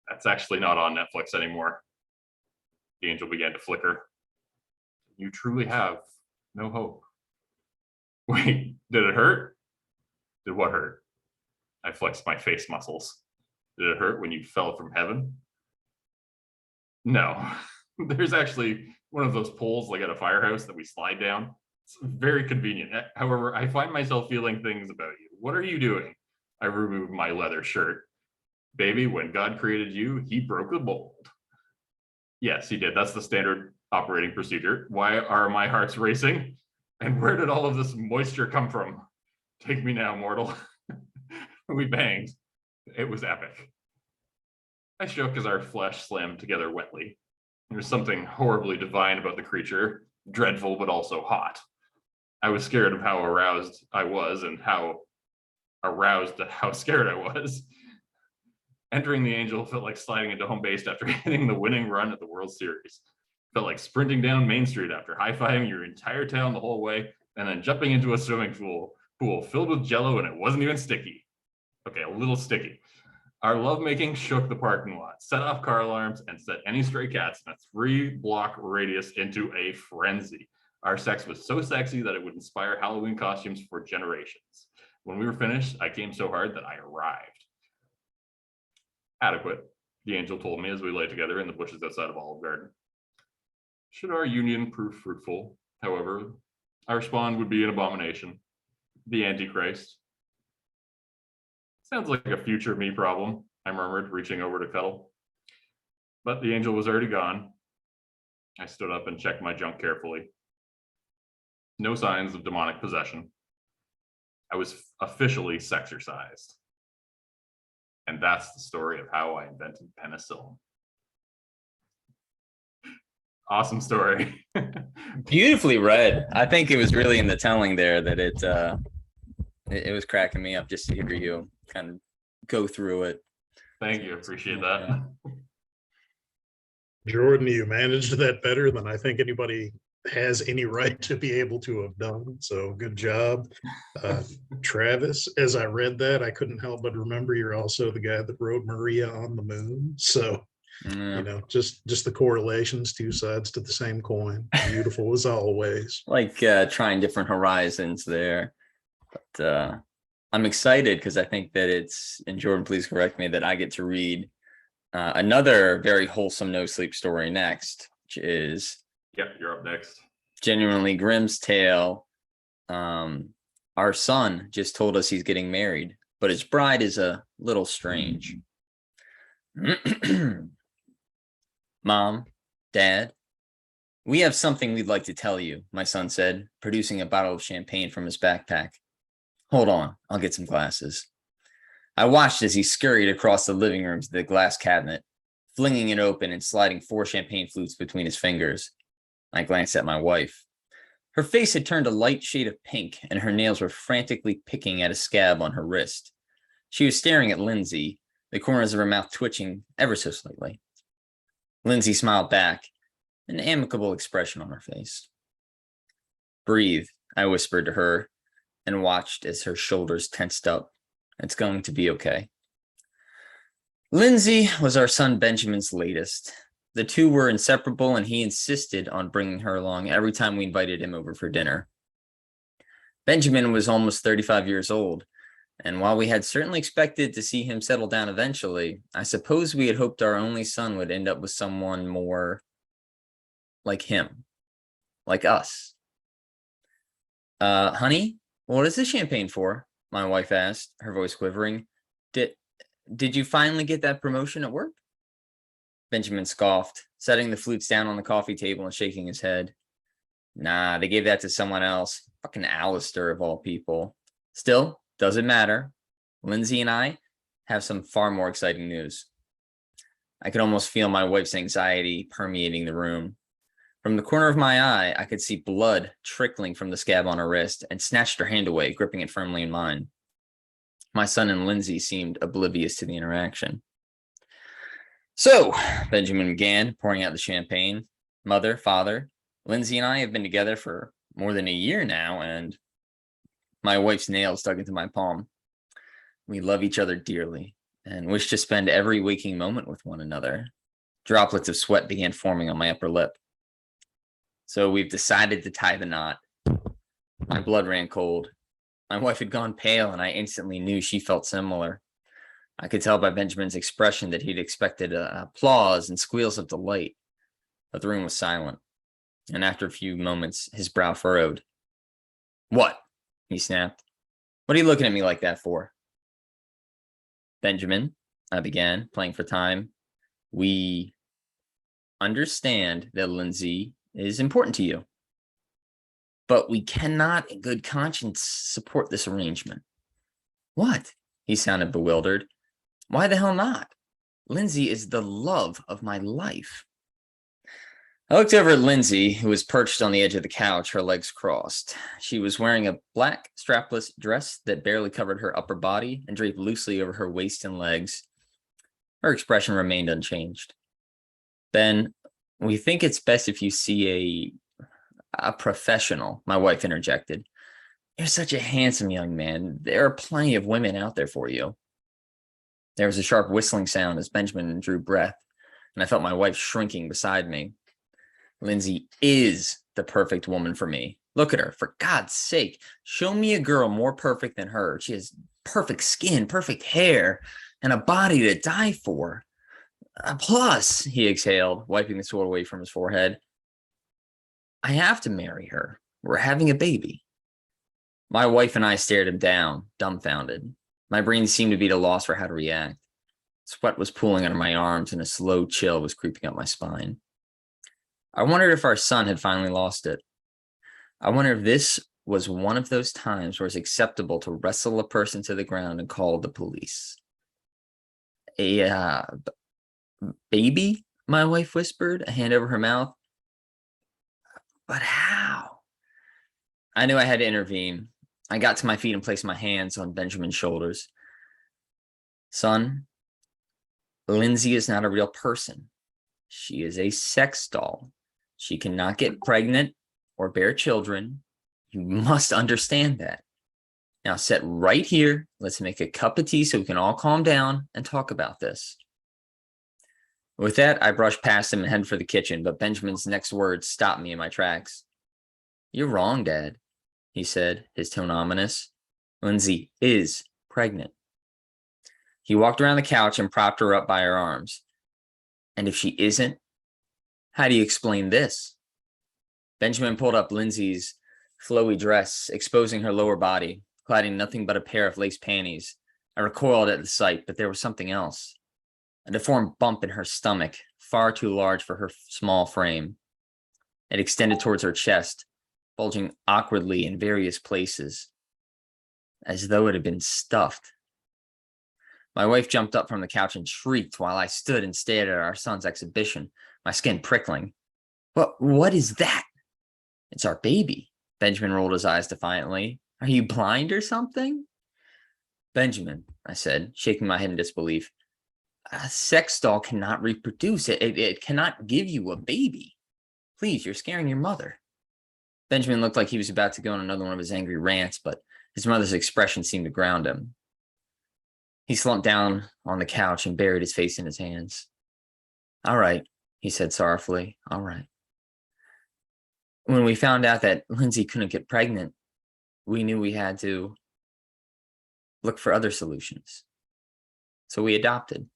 "That's actually not on Netflix anymore." The angel began to flicker. "You truly have no hope." "Wait, did it hurt?" "Did what hurt?" I flexed my face muscles. "Did it hurt when you fell from heaven?" "No." There's actually one of those poles like at a firehouse that we slide down. It's very convenient. However, I find myself feeling things about you. What are you doing? I removed my leather shirt. "Baby, when God created you, he broke the mold." Yes, he did. That's the standard operating procedure. Why are my hearts racing? And where did all of this moisture come from? Take me now, mortal. We banged. It was epic. I shook as our flesh slammed together wetly. There was something horribly divine about the creature, dreadful but also hot. I was scared of how aroused I was and how aroused at how scared I was. Entering the angel felt like sliding into home base after hitting the winning run at the World Series. Felt like sprinting down Main Street after high-fiving your entire town the whole way and then jumping into a swimming pool filled with jello, and it wasn't even sticky. Okay, a little sticky. Our lovemaking shook the parking lot, set off car alarms, and set any stray cats in a 3-block radius into a frenzy. Our sex was so sexy that it would inspire Halloween costumes for generations. When we were finished, I came so hard that I arrived. "Adequate," the angel told me as we lay together in the bushes outside of Olive Garden. Should our union prove fruitful, however, our spawn would be an abomination. The Antichrist. "Sounds like a future me problem," I murmured, reaching over to cuddle. But the angel was already gone. I stood up and checked my junk carefully. No signs of demonic possession. I was officially sexercised. And that's the story of how I invented penicillin. Awesome story. Beautifully read. I think it was really in the telling there that it was cracking me up just to hear you kind of go through it. Thank you. Appreciate that. Jordan, you managed that better than I think anybody has any right to be able to have done. So good job. Travis, as I read that, I couldn't help but remember you're also the guy that rode Maria on the moon. So, you know, just the correlations, two sides to the same coin. Beautiful as always. Like trying different horizons there. But I'm excited because I think that it's, and Jordan, please correct me, that I get to read another very wholesome no sleep story next. which is Yep, you're up next. Genuinely Grim's tale. Our son just told us he's getting married, but his bride is a little strange. Mom, Dad, we have something we'd like to tell you, my son said, producing a bottle of champagne from his backpack. Hold on, I'll get some glasses. I watched as he scurried across the living room to the glass cabinet, flinging it open and sliding 4 champagne flutes between his fingers. I glanced at my wife. Her face had turned a light shade of pink, and her nails were frantically picking at a scab on her wrist. She was staring at Lindsay, the corners of her mouth twitching ever so slightly. Lindsay smiled back, an amicable expression on her face. Breathe, I whispered to her, and watched as her shoulders tensed up. It's going to be okay. Lindsay was our son Benjamin's latest. The two were inseparable, and he insisted on bringing her along every time we invited him over for dinner. Benjamin was almost 35 years old, and while we had certainly expected to see him settle down eventually, I suppose we had hoped our only son would end up with someone more like him, like us. Honey, what is this champagne for? My wife asked, her voice quivering. Did you finally get that promotion at work? Benjamin scoffed, setting the flutes down on the coffee table and shaking his head. Nah, they gave that to someone else. Fucking Alistair of all people. Still, doesn't matter. Lindsay and I have some far more exciting news. I could almost feel my wife's anxiety permeating the room. From the corner of my eye, I could see blood trickling from the scab on her wrist and snatched her hand away, gripping it firmly in mine. My son and Lindsay seemed oblivious to the interaction. So, Benjamin began, pouring out the champagne. Mother, father, Lindsay and I have been together for more than a year now, and my wife's nails dug into my palm. We love each other dearly and wish to spend every waking moment with one another. Droplets of sweat began forming on my upper lip. So we've decided to tie the knot. My blood ran cold. My wife had gone pale, and I instantly knew she felt similar. I could tell by Benjamin's expression that he'd expected applause and squeals of delight, but the room was silent. And after a few moments, his brow furrowed. What? He snapped. What are you looking at me like that for? Benjamin, I began, playing for time. We understand that Lindsay is important to you, but we cannot in good conscience support this arrangement. What? He sounded bewildered. Why the hell not? Lindsay is the love of my life. I looked over at Lindsay, who was perched on the edge of the couch, her legs crossed. She was wearing a black strapless dress that barely covered her upper body and draped loosely over her waist and legs. Her expression remained unchanged. Ben, we think it's best if you see a professional, my wife interjected. You're such a handsome young man. There are plenty of women out there for you. There was a sharp whistling sound as Benjamin drew breath, and I felt my wife shrinking beside me. Lindsay is the perfect woman for me. Look at her, for God's sake. Show me a girl more perfect than her. She has perfect skin, perfect hair, and a body to die for. Plus, he exhaled, wiping the sweat away from his forehead, I have to marry her. We're having a baby. My wife and I stared him down, dumbfounded. My brain seemed to be at a loss for how to react. Sweat was pooling under my arms, and a slow chill was creeping up my spine. I wondered if our son had finally lost it. I wonder if this was one of those times where it's acceptable to wrestle a person to the ground and call the police. Baby? My wife whispered, a hand over her mouth. But how? I knew I had to intervene. I got to my feet and placed my hands on Benjamin's shoulders. Son, Lindsay is not a real person. She is a sex doll. She cannot get pregnant or bear children. You must understand that. Now sit right here. Let's make a cup of tea so we can all calm down and talk about this. With that, I brushed past him and headed for the kitchen, but Benjamin's next words stopped me in my tracks. You're wrong, Dad, he said, his tone ominous. Lindsay is pregnant. He walked around the couch and propped her up by her arms. And if she isn't, How do you explain this? Benjamin pulled up Lindsay's flowy dress, exposing her lower body, clad in nothing but a pair of lace panties. I recoiled at the sight, but there was something else. A deformed bump in her stomach, far too large for her small frame. It extended towards her chest, bulging awkwardly in various places, as though it had been stuffed. My wife jumped up from the couch and shrieked while I stood and stared at our son's exhibition, my skin prickling. What is that? It's our baby. Benjamin rolled his eyes defiantly. Are you blind or something? Benjamin, I said, shaking my head in disbelief. A sex doll cannot reproduce. It cannot give you a baby. Please, you're scaring your mother. Benjamin looked like he was about to go on another one of his angry rants, but his mother's expression seemed to ground him. He slumped down on the couch and buried his face in his hands. All right, he said sorrowfully. All right. When we found out that Lindsay couldn't get pregnant, we knew we had to look for other solutions. So we adopted.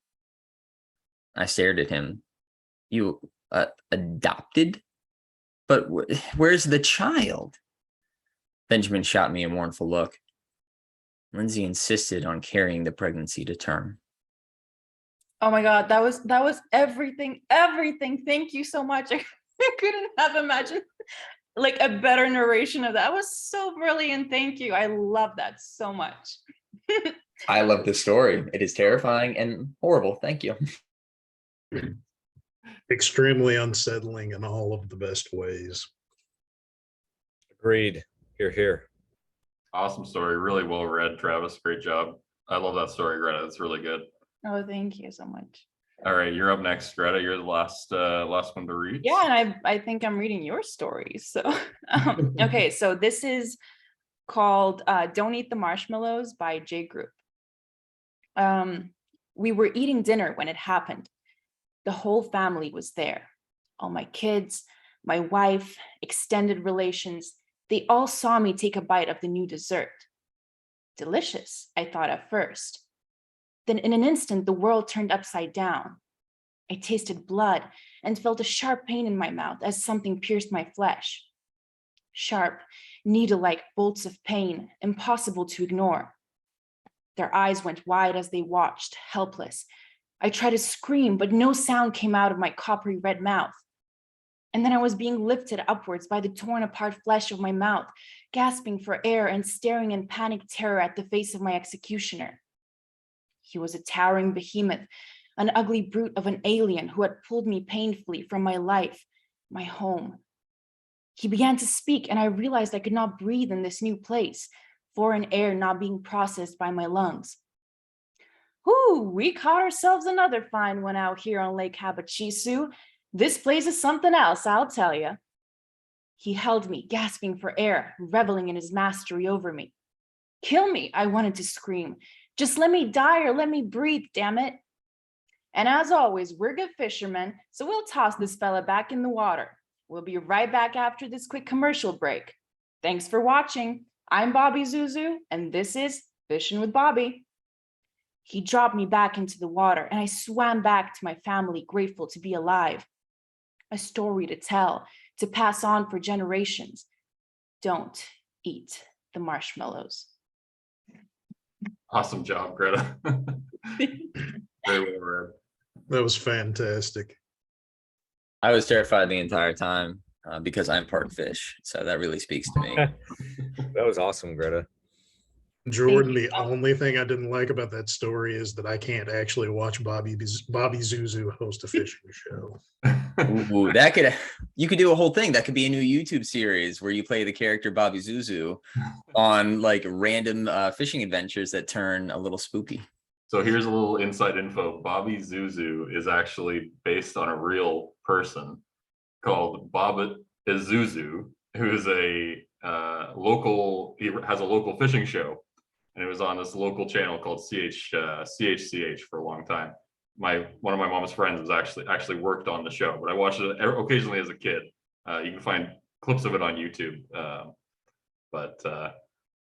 I stared at him. You adopted? But where's the child? Benjamin shot me a mournful look. Lindsay insisted on carrying the pregnancy to term. Oh my God, that was everything. Thank you so much. I couldn't have imagined like a better narration of that. That was so brilliant. Thank you. I love that so much. I love this story. It is terrifying and horrible. Thank you. Extremely unsettling in all of the best ways. Agreed. Here. Awesome story. Really well read, Travis. Great job. I love that story, Greta. It's really good. Oh, thank you so much. All right, you're up next, Greta. You're the last one to read. Yeah, and I think I'm reading your story. So, okay, so this is called Don't Eat the Marshmallows by JGrupe. We were eating dinner when it happened. The whole family was there. All my kids, my wife, extended relations, they all saw me take a bite of the new dessert. Delicious, I thought at first. Then in an instant, the world turned upside down. I tasted blood and felt a sharp pain in my mouth as something pierced my flesh. Sharp, needle-like bolts of pain, impossible to ignore. Their eyes went wide as they watched, helpless. I tried to scream, but no sound came out of my coppery red mouth. And then I was being lifted upwards by the torn apart flesh of my mouth, gasping for air and staring in panic terror at the face of my executioner. He was a towering behemoth, an ugly brute of an alien who had pulled me painfully from my life, my home. He began to speak, and I realized I could not breathe in this new place, foreign air not being processed by my lungs. Whoo, we caught ourselves another fine one out here on Lake Habachisu. This place is something else, I'll tell you. He held me, gasping for air, reveling in his mastery over me. Kill me, I wanted to scream. Just let me die or let me breathe, damn it. And as always, we're good fishermen, so we'll toss this fella back in the water. We'll be right back after this quick commercial break. Thanks for watching. I'm Bobby Zuzu, and this is Fishing with Bobby. He dropped me back into the water, and I swam back to my family, grateful to be alive. A story to tell, to pass on for generations. Don't eat the marshmallows. Awesome job, Greta. Very well read. That was fantastic. I was terrified the entire time because I'm part fish. So that really speaks to me. That was awesome, Greta. Jordan, the only thing I didn't like about that story is that I can't actually watch Bobby Zuzu host a fishing show. Ooh, you could do a whole thing. That could be a new YouTube series where you play the character Bobby Zuzu on like random fishing adventures that turn a little spooky. So here's a little inside info. Bobby Zuzu is actually based on a real person called Baba Zuzu, who is he has a local fishing show, and it was on this local channel called CHCH for a long time. One of my mom's friends was actually worked on the show, but I watched it occasionally as a kid. You can find clips of it on YouTube, but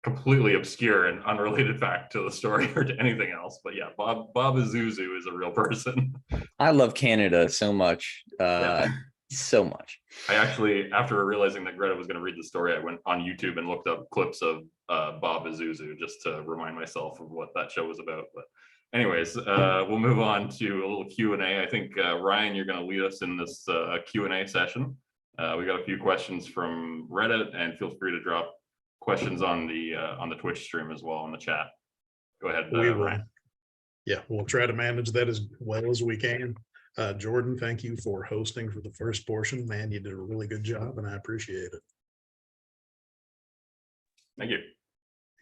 completely obscure and unrelated fact to the story or to anything else. But yeah, Baba Zuzu is a real person. I love Canada so much. Yeah. so much. I actually, after realizing that Greta was going to read the story, I went on YouTube and looked up clips of Bob Azuzu just to remind myself of what that show was about. But anyways, we'll move on to a little Q&A. I think, Ryan, you're going to lead us in this Q&A session. We got a few questions from Reddit, and feel free to drop questions on the Twitch stream as well in the chat. Go ahead, We will. Ryan. Yeah, we'll try to manage that as well as we can. Jordan, thank you for hosting for the first portion. Man, you did a really good job, and I appreciate it. Thank you.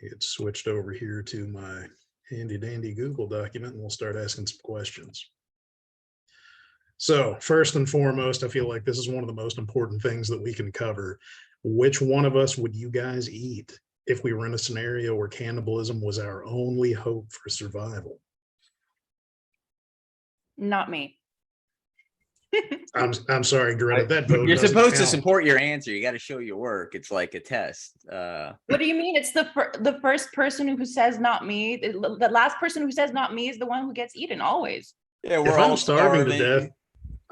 It's switched over here to my handy dandy Google document, and we'll start asking some questions. So first and foremost, I feel like this is one of the most important things that we can cover. Which one of us would you guys eat if we were in a scenario where cannibalism was our only hope for survival? Not me. I'm sorry, Greta, that vote You're doesn't supposed to count. support your answer. You got to show your work. It's like a test. What do you mean? It's the first person who says not me. The last person who says not me is the one who gets eaten always. Yeah, If I'm starving to death,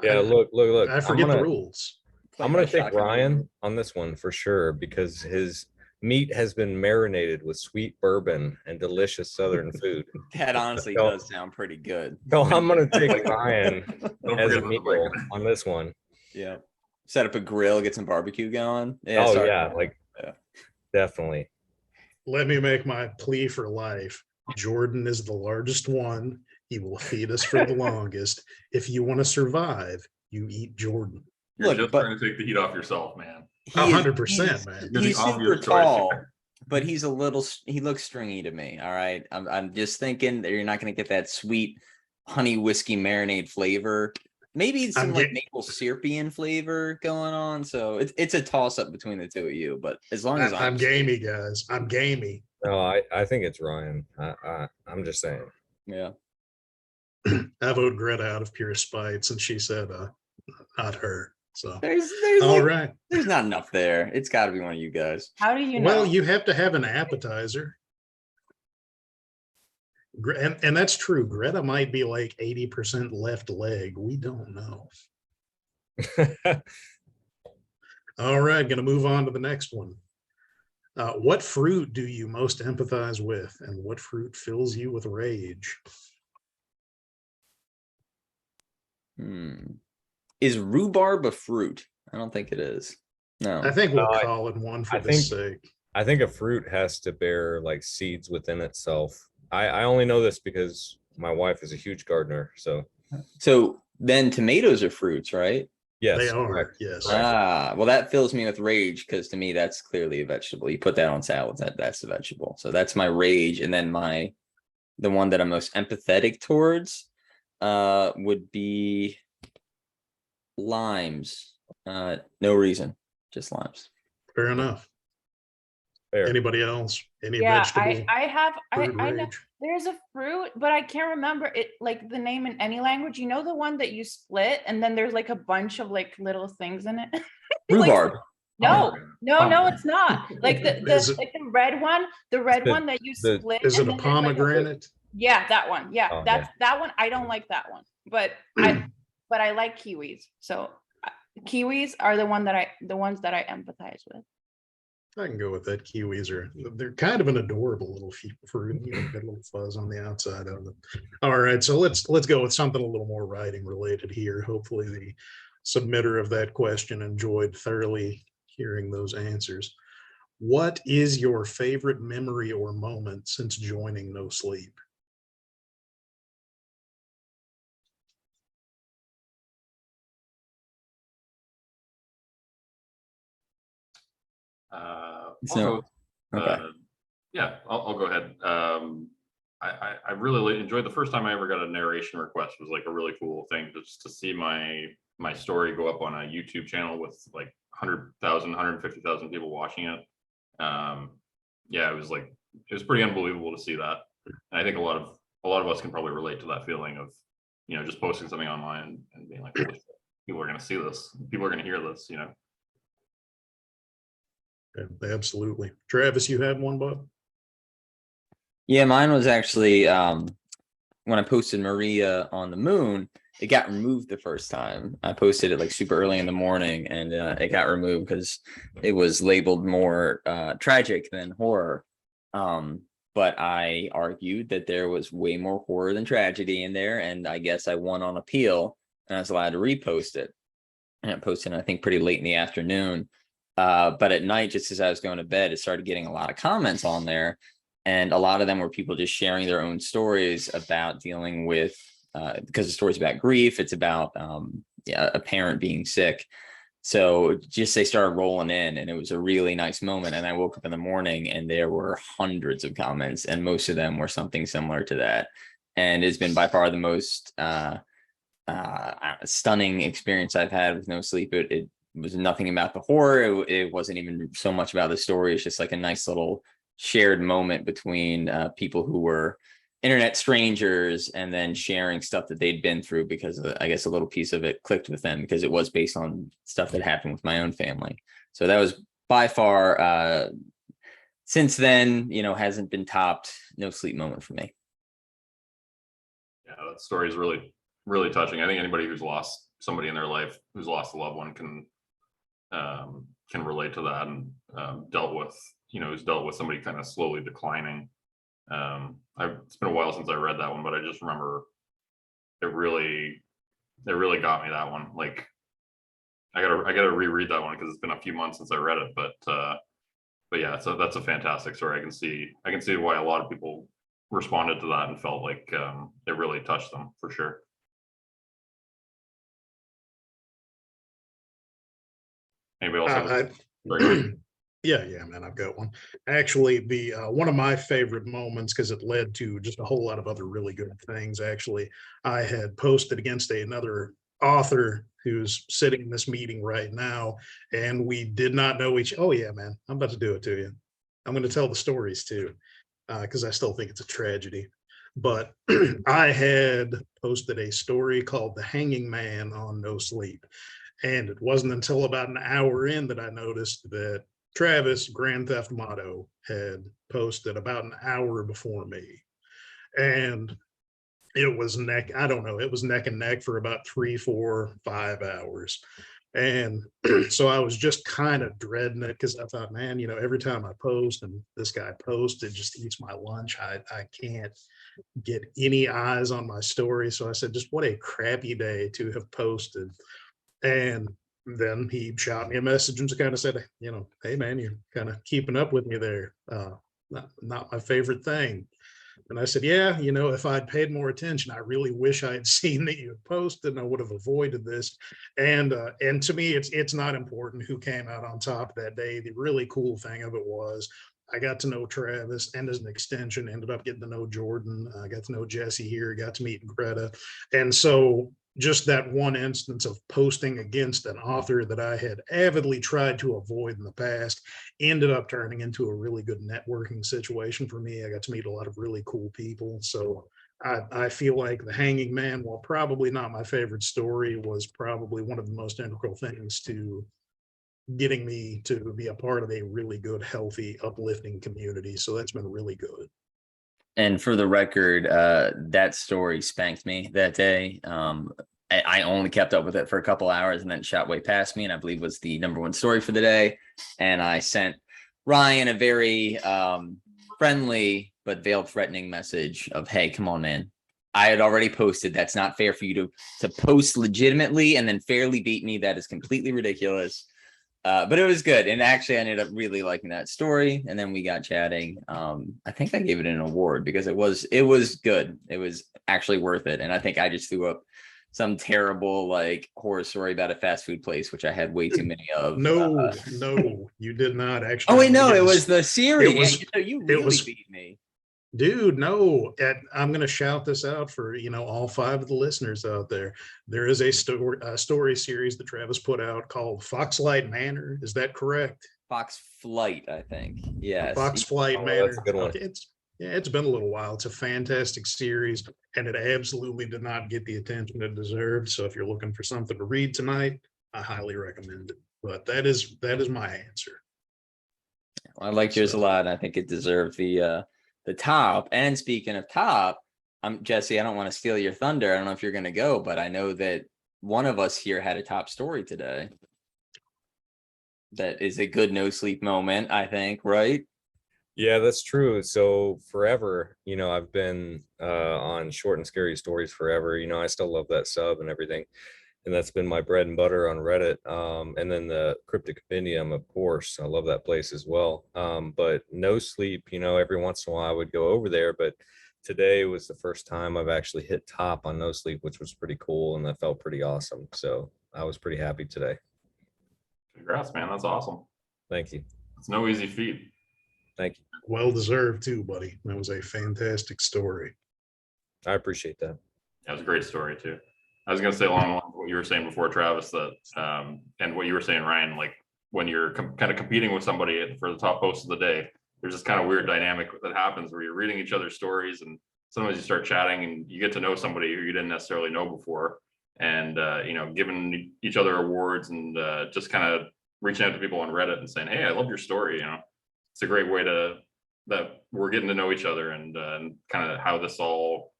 Yeah, look. I forget the rules. I'm gonna take Ryan on this one for sure because his meat has been marinated with sweet bourbon and delicious Southern food. That honestly So- does sound pretty good. So I'm gonna take Ryan Don't as forget a about the meal bacon. on this one. Yeah. Set up a grill, get some barbecue going. Yeah, Oh sorry. yeah, like Yeah. definitely. Let me make my plea for life. Jordan is the largest one. He will feed us for the longest. If you want to survive, you eat Jordan. You're Look, just but- trying to take the heat off yourself, man. He is- 100%, he's- man. You're the He's super obvious choice tall, here. but he looks stringy to me. All right. I'm just thinking that you're not going to get that sweet honey whiskey marinade flavor. Maybe some like maple syrupy flavor going on. So it's a toss up between the two of you. But as long as I'm gamey, guys. I'm gamey. No, I think it's Ryan. I'm just saying. Yeah. I vote Greta out of pure spite since she said not her. So There's all like, right. there's not enough there. It's got to be one of you guys. How do you know? Well, you have to have an appetizer. And that's true. Greta might be like 80% left leg. We don't know. All right, going to move on to the next one. What fruit do you most empathize with, and what fruit fills you with rage? Is rhubarb a fruit? I don't think it is. No. I think we'll No, call it one for I the sake. I think a fruit has to bear like seeds within itself. I only know this because my wife is a huge gardener. So Then tomatoes are fruits, right? yes, They are, correct. yes. Well, that fills me with rage because to me that's clearly a vegetable. You put that on salads, that's a vegetable. So that's my rage, and then the one that I'm most empathetic towards would be limes. No reason, just limes. Fair enough. Fair. Anybody else? Any Yeah, vegetable? I fruit know rage? there's a fruit, but I can't remember it, like the name in any language. You know, the one that you split and then there's like a bunch of like little things in it. Rhubarb. No, no, Pomegranate. it's not. Like Is it- like the red one, one that you the- split. Is it and a then there's, like, pomegranate? Yeah, that one. Yeah, Oh, that's that one. I don't like that one, but I like kiwis. So kiwis are the ones that I empathize with. I can go with that. Kiwis they're kind of an adorable little fruit. You know, got a little fuzz on the outside of them. All right, so let's go with something a little more writing related here. Hopefully the submitter of that question enjoyed thoroughly hearing those answers. What is your favorite memory or moment since joining NoSleep? So, okay. Yeah, I'll go ahead. I really enjoyed the first time I ever got a narration request. Was like a really cool thing just to see my story go up on a YouTube channel with like 100,000, 150,000 people watching it. Yeah, it was pretty unbelievable to see that. And I think a lot of us can probably relate to that feeling of, you know, just posting something online and being like, holy shit, people are going to see this, people are going to hear this, you know. Yeah, absolutely. Travis, you had one, bud? Yeah, mine was actually when I posted Maria on the moon, it got removed the first time. I posted it like super early in the morning, and it got removed because it was labeled more tragic than horror. But I argued that there was way more horror than tragedy in there, and I guess I won on appeal, and I was allowed to repost it. And I posted, I think, pretty late in the afternoon. But at night, just as I was going to bed, it started getting a lot of comments on there. And a lot of them were people just sharing their own stories about dealing with, because the story's about grief, it's about a parent being sick. So just they started rolling in, and it was a really nice moment. And I woke up in the morning and there were hundreds of comments, and most of them were something similar to that. And it's been by far the most stunning experience I've had with NoSleep. It was nothing about the horror. It wasn't even so much about the story. It's just like a nice little shared moment between people who were internet strangers and then sharing stuff that they'd been through, because I guess a little piece of it clicked with them because it was based on stuff that happened with my own family. So that was by far, since then, hasn't been topped. NoSleep moment for me. Yeah, that story is really, really touching. I think anybody who's lost somebody in their life, who's lost a loved one, can relate to that, and who's dealt with somebody kind of slowly declining. It's been a while since I read that one, but I just remember it really got me, that one. Like, I gotta reread that one because it's been a few months since I read it. But yeah, so that's a fantastic story. I can see why a lot of people responded to that and felt like it really touched them, for sure. Anybody else? Yeah, man, I've got one. Actually, the one of my favorite moments, because it led to just a whole lot of other really good things. Actually, I had posted against another author who's sitting in this meeting right now, and we did not know each. Oh yeah, man, I'm about to do it to you. I'm going to tell the stories too, because I still think it's a tragedy. But I had posted a story called "The Hanging Man" on NoSleep, and it wasn't until about an hour in that I noticed that Travis, Grand Theft Motto, had posted about an hour before me. And it was neck and neck for about 3, 4, 5 hours. And so I was just kind of dreading it, because I thought, man, every time I post and this guy posts, it just eats my lunch. I can't get any eyes on my story. So I said, just what a crappy day to have posted. And then he shot me a message and just kind of said, hey man, you're kind of keeping up with me there. Not my favorite thing. And I said, yeah, if I'd paid more attention, I really wish I had seen that you had posted, and I would have avoided this. And to me, it's not important who came out on top that day. The really cool thing of it was I got to know Travis, and as an extension, ended up getting to know Jordan. I got to know Jesse here, got to meet Greta. And so just that one instance of posting against an author that I had avidly tried to avoid in the past ended up turning into a really good networking situation for me. I got to meet a lot of really cool people. So I feel like The Hanging Man, while probably not my favorite story, was probably one of the most integral things to getting me to be a part of a really good, healthy, uplifting community. So that's been really good. And for the record, that story spanked me that day. I only kept up with it for a couple hours and then shot way past me, and I believe was the #1 story for the day. And I sent Ryan a very friendly but veiled threatening message of, hey, come on, man. I had already posted. That's not fair for you to post legitimately and then fairly beat me. That is completely ridiculous. But it was good. And actually, I ended up really liking that story. And then we got chatting. I think I gave it an award because it was good. It was actually worth it. And I think I just threw up some terrible horror story about a fast food place, which I had way too many of. No, you did not actually. Oh wait, no, it was the series. You really beat me. Dude, no, I'm going to shout this out for, all 5 of the listeners out there. There is a story series that Travis put out called Foxlight Manor. Is that correct? Fox Flight, I think. Yes. Fox Flight Manor. That's a good one. Okay, it's been a little while. It's a fantastic series, and it absolutely did not get the attention it deserved. So if you're looking for something to read tonight, I highly recommend it. But that is my answer. Well, I like yours a lot. I think it deserved the top. And speaking of top, Jesse, I don't want to steal your thunder. I don't know if you're going to go, but I know that one of us here had a top story today. That is a good no sleep moment, I think, right? Yeah, that's true. So forever, I've been on Short and Scary Stories forever. I still love that sub and everything. And that's been my bread and butter on Reddit. And then the Cryptic Compendium, of course, I love that place as well. But no sleep, every once in a while I would go over there. But today was the first time I've actually hit top on no sleep, which was pretty cool. And that felt pretty awesome. So I was pretty happy today. Congrats, man. That's awesome. Thank you. It's no easy feat. Thank you. Well deserved too, buddy. That was a fantastic story. I appreciate that. That was a great story too. I was going to say along the lines of what you were saying before, Travis, that and what you were saying, Ryan, like when you're kind of competing with somebody for the top post of the day, there's this kind of weird dynamic that happens where you're reading each other's stories, and sometimes you start chatting and you get to know somebody who you didn't necessarily know before, and giving each other awards and just kind of reaching out to people on Reddit and saying, hey, I love your story. It's a great way that we're getting to know each other and kind of how this all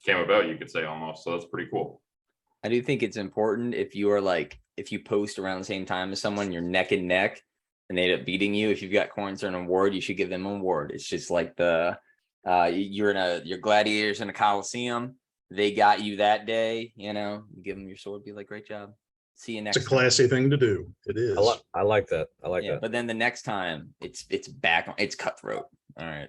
came about, you could say, almost. So that's pretty cool. I do think it's important if you are if you post around the same time as someone, you're neck and neck and they end up beating you. If you've got coins or an award, you should give them an award. It's just like your gladiators in a Coliseum. They got you that day, you give them your sword, be like, great job. See you next time. It's a classy thing to do. It is. I like that. I like that. But then the next time it's back on, it's cutthroat. All right.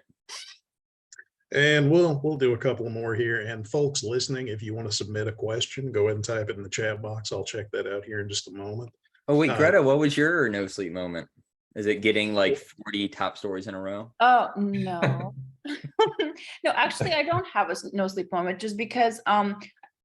And we'll do a couple more here. And folks listening, if you want to submit a question, go ahead and type it in the chat box. I'll check that out here in just a moment. Oh wait, Greta, what was your no sleep moment? Is it getting like 40 top stories in a row? Oh, no. No, actually, I don't have a no sleep moment just because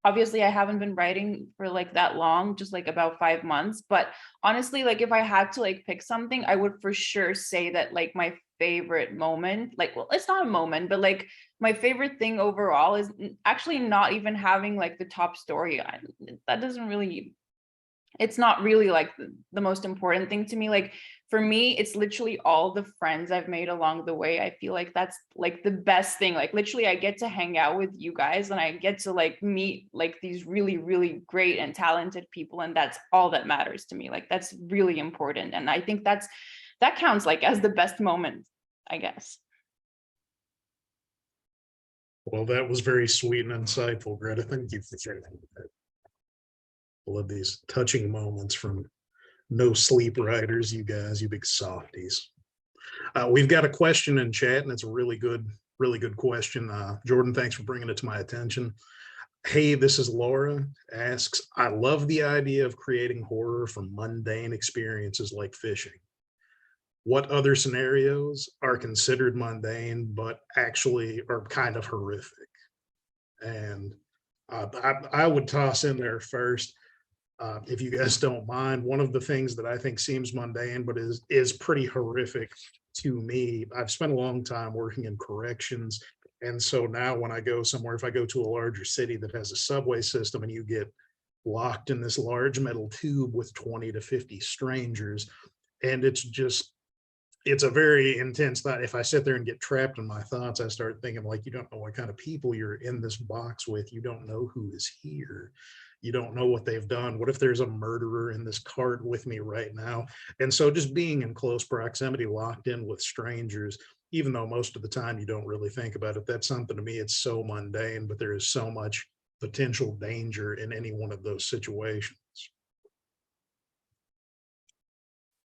obviously I haven't been writing for like that long, just like about 5 months. But honestly, like if I had to like pick something, I would for sure say that like my favorite moment, well, it's not a moment, but like my favorite thing overall is actually not even having like the top story. That doesn't really, it's not really like the most important thing to me. Like for me, it's literally all the friends I've made along the way. I feel like that's like the best thing. Like literally I get to hang out with you guys and I get to like meet like these really, really great and talented people. And that's all that matters to me. Like that's really important. And I think that counts like as the best moment, I guess. Well, that was very sweet and insightful, Greta. Thank you for sharing that. I love these touching moments from no sleep writers, you guys, you big softies. We've got a question in chat, and it's a really good question. Jordan, thanks for bringing it to my attention. Hey, this is Laura, asks, I love the idea of creating horror from mundane experiences like fishing. What other scenarios are considered mundane, but actually are kind of horrific? And I would toss in there first, if you guys don't mind, one of the things that I think seems mundane, but is pretty horrific to me. I've spent a long time working in corrections. And so now when I go somewhere, if I go to a larger city that has a subway system and you get locked in this large metal tube with 20 to 50 strangers, and it's a very intense thought. If I sit there and get trapped in my thoughts, I start thinking like, you don't know what kind of people you're in this box with. You don't know who is here. You don't know what they've done. What if there's a murderer in this cart with me right now? And so just being in close proximity, locked in with strangers, even though most of the time you don't really think about it, that's something to me, it's so mundane, but there is so much potential danger in any one of those situations.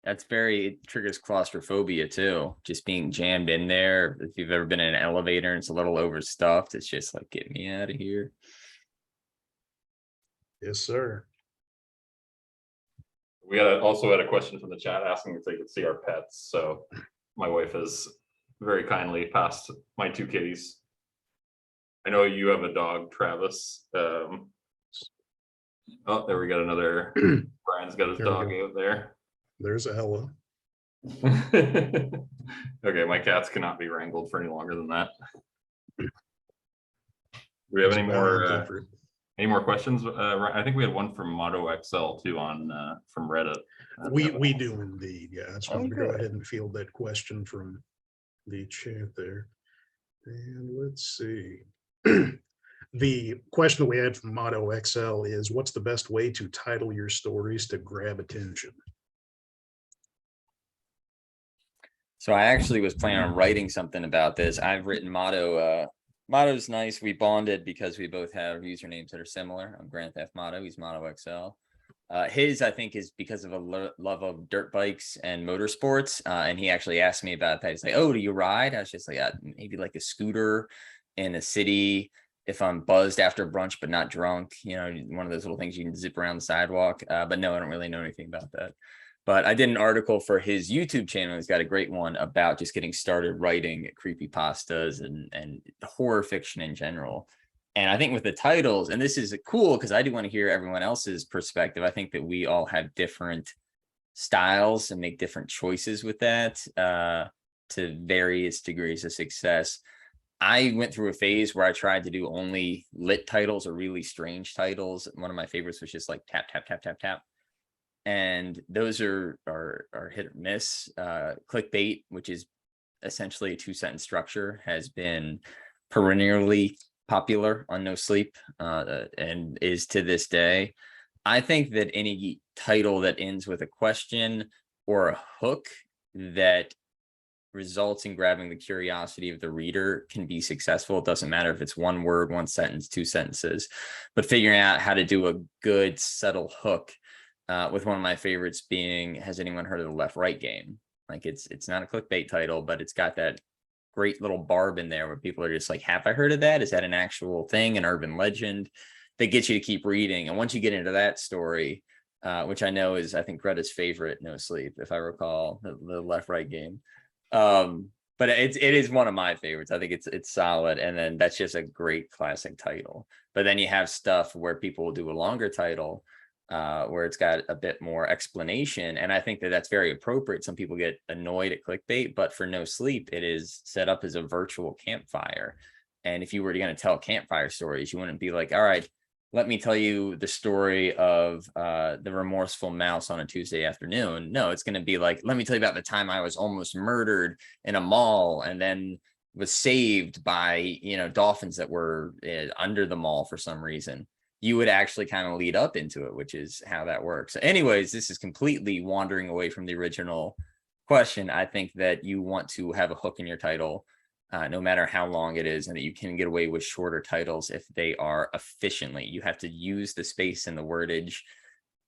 It triggers claustrophobia too. Just being jammed in there. If you've ever been in an elevator and it's a little overstuffed, it's just like, get me out of here. Yes, sir. We also had a question from the chat asking if they could see our pets. So my wife has very kindly passed my 2 kitties. I know you have a dog, Travis. Oh, there we got another. Brian's got his dog out there. There's Ella. Okay, my cats cannot be wrangled for any longer than that. Do we have any more questions? I think we had one from Moto XL too from Reddit. We do indeed. Yeah, I just wanted to go ahead and field that question from the chat there. And let's see. The question that we had from Motto XL is, what's the best way to title your stories to grab attention? So I actually was planning on writing something about this. I've written Motto. Motto's nice. We bonded because we both have usernames that are similar. I'm Grand Theft Motto. He's Motto XL. His, I think, is because of a love of dirt bikes and motorsports. And he actually asked me about that. He's like, "Oh, do you ride?" I was just like, maybe like a scooter in a city if I'm buzzed after brunch but not drunk. You know, one of those little things you can zip around the sidewalk. But no, I don't really know anything about that. But I did an article for his YouTube channel. He's got a great one about just getting started writing creepypastas and horror fiction in general. And I think with the titles, and this is cool because I do want to hear everyone else's perspective. I think that we all have different styles and make different choices with that to various degrees of success. I went through a phase where I tried to do only lit titles or really strange titles. One of my favorites was just like tap, tap, tap, tap, tap. And those are hit or miss. Clickbait, which is essentially a 2-sentence structure, has been perennially popular on NoSleep and is to this day. I think that any title that ends with a question or a hook that results in grabbing the curiosity of the reader can be successful. It doesn't matter if it's one word, one sentence, 2 sentences, but figuring out how to do a good subtle hook. With one of my favorites being, has anyone heard of the left-right game? Like it's not a clickbait title, but it's got that great little barb in there where people are just like, have I heard of that? Is that an actual thing, an urban legend that gets you to keep reading? And once you get into that story, which I know is, I think, Greta's favorite NoSleep, if I recall, the left-right game. But it is one of my favorites. I think it's solid. And then that's just a great classic title. But then you have stuff where people will do a longer title where it's got a bit more explanation. And I think that that's very appropriate. Some people get annoyed at clickbait, but for NoSleep, it is set up as a virtual campfire. And if you were going to tell campfire stories, you wouldn't be like, all right, let me tell you the story of the remorseful mouse on a Tuesday afternoon. No, it's going to be like, let me tell you about the time I was almost murdered in a mall and then was saved by, you know, dolphins that were under the mall for some reason. You would actually kind of lead up into it, which is how that works. Anyways, this is completely wandering away from the original question. I think that you want to have a hook in your title, no matter how long it is, and that you can get away with shorter titles if they are efficiently. You have to use the space and the wordage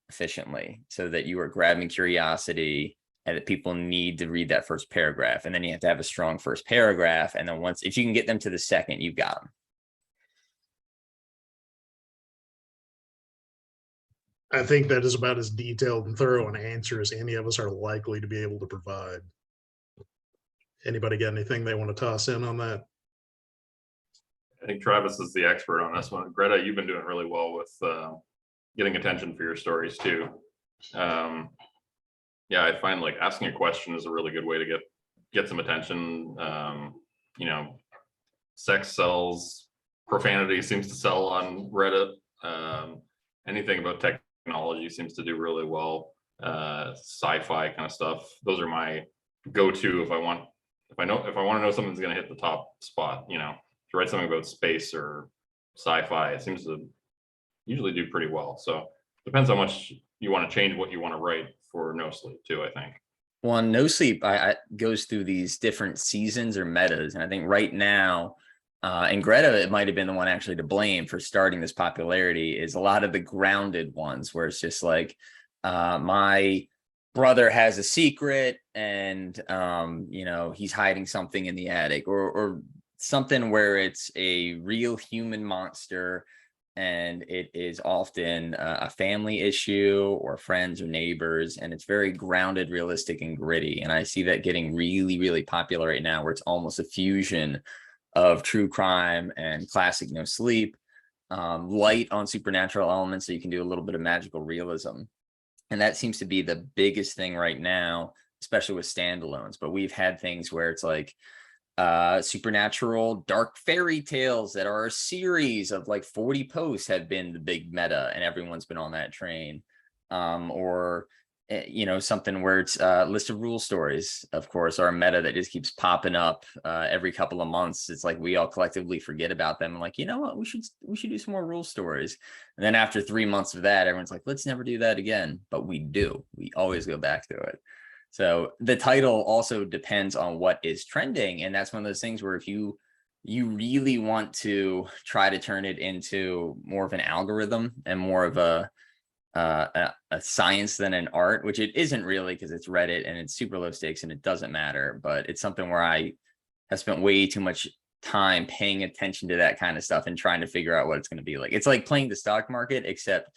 efficiently so that you are grabbing curiosity and that people need to read that first paragraph. And then you have to have a strong first paragraph. And then if you can get them to the second, you've got them. I think that is about as detailed and thorough an answer as any of us are likely to be able to provide. Anybody got anything they want to toss in on that? I think Travis is the expert on this one. Greta, you've been doing really well with getting attention for your stories too. Yeah, I find like asking a question is a really good way to get some attention. You know, sex sells, profanity seems to sell on Reddit. Anything about technology seems to do really well. Sci-fi kind of stuff. Those are my go-to if I want to know something's going to hit the top spot. You know, to write something about space or sci-fi, it seems to usually do pretty well. So depends how much you want to change what you want to write for NoSleep too, I think. Well, NoSleep I goes through these different seasons or metas, and I think right now. And Greta, it might have been the one actually to blame for starting this popularity, is a lot of the grounded ones where it's just like, my brother has a secret and, you know, he's hiding something in the attic or something where it's a real human monster and it is often a family issue or friends or neighbors. And it's very grounded, realistic, and gritty. And I see that getting really, really popular right now where it's almost a fusion of true crime and classic NoSleep, light on supernatural elements so you can do a little bit of magical realism. And that seems to be the biggest thing right now, especially with standalones. But we've had things where it's like supernatural dark fairy tales that are a series of like 40 posts have been the big meta and everyone's been on that train. Or you know, something where it's a list of rule stories, of course, or a meta that just keeps popping up every couple of months. It's like we all collectively forget about them. I'm like, you know what, we should do some more rule stories. And then after 3 months of that, everyone's like, let's never do that again. But we do. We always go back to it. So the title also depends on what is trending. And that's one of those things where if you really want to try to turn it into more of an algorithm and more of a science than an art, which it isn't really because it's Reddit and it's super low stakes and it doesn't matter, but it's something where I have spent way too much time paying attention to that kind of stuff and trying to figure out what it's going to be like. It's like playing the stock market, except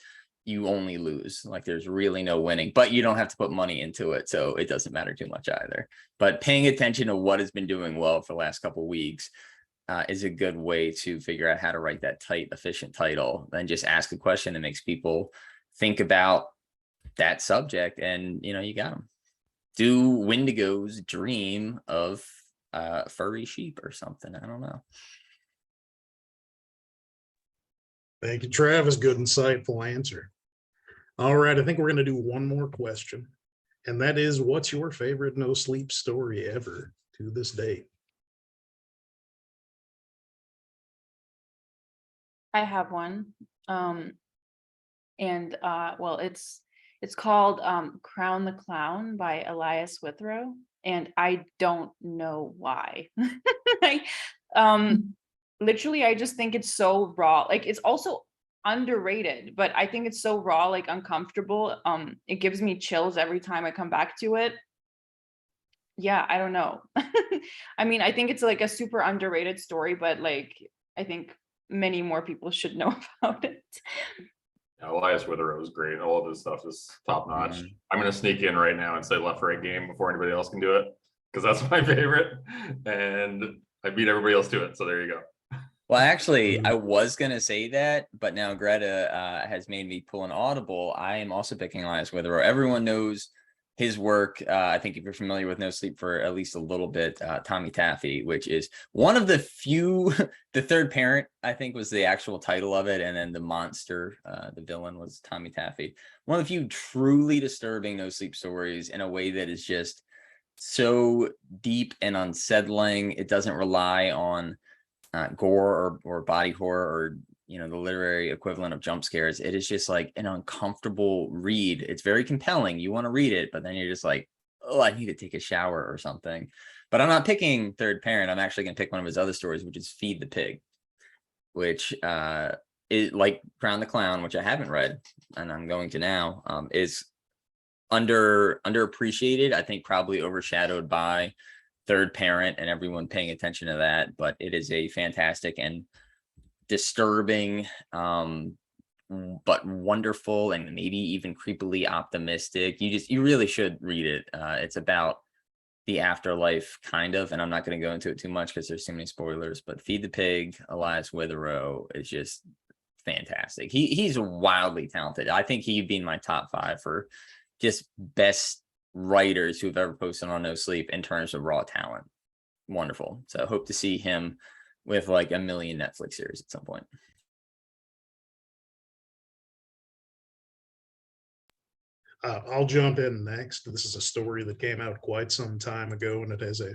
you only lose. Like there's really no winning, but you don't have to put money into it, so it doesn't matter too much either. But paying attention to what has been doing well for the last couple of weeks is a good way to figure out how to write that tight, efficient title. Then just ask a question that makes people think about that subject, and you know, you got them. Do Wendigos dream of furry sheep or something? I don't know. Thank you, Travis. Good, insightful answer. All right, I think we're going to do one more question, and that is, what's your favorite no sleep story ever to this date? I have one. Well, it's called Crown the Clown by Elias Withrow, and I don't know why. Literally, I just think it's so raw. Like, it's also underrated, but I think it's so raw, like uncomfortable. It gives me chills every time I come back to it. Yeah, I don't know. I mean, I think it's like a super underrated story, but like I think many more people should know about it. Elias Withrow is great. All of his stuff is top notch. I'm going to sneak in right now and say left right game before anybody else can do it, because that's my favorite. And I beat everybody else to it. So there you go. Well, actually, I was going to say that, but now Greta has made me pull an audible. I am also picking Elias Withrow. Everyone knows his work. I think if you're familiar with No Sleep for at least a little bit, Tommy Taffy, which is one of the few, the third parent, I think was the actual title of it. And then the monster, the villain was Tommy Taffy. One of the few truly disturbing No Sleep stories in a way that is just so deep and unsettling. It doesn't rely on gore or body horror or, you know, the literary equivalent of jump scares. It is just like an uncomfortable read. It's very compelling. You want to read it, but then you're just like, oh, I need to take a shower or something. But I'm not picking Third Parent. I'm actually going to pick one of his other stories, which is Feed the Pig, which is like Crown the Clown, which I haven't read and I'm going to now, is underappreciated. I think probably overshadowed by Third Parent and everyone paying attention to that. But it is a fantastic and disturbing, but wonderful and maybe even creepily optimistic. You really should read it. It's about the afterlife, kind of, and I'm not going to go into it too much because there's too many spoilers. But Feed the Pig, Elias Withrow is just fantastic. He's wildly talented. I think he'd be in my top 5 for just best writers who've ever posted on No Sleep in terms of raw talent. Wonderful. So hope to see him with like a million Netflix series at some point. I'll jump in next. This is a story that came out quite some time ago, and it has a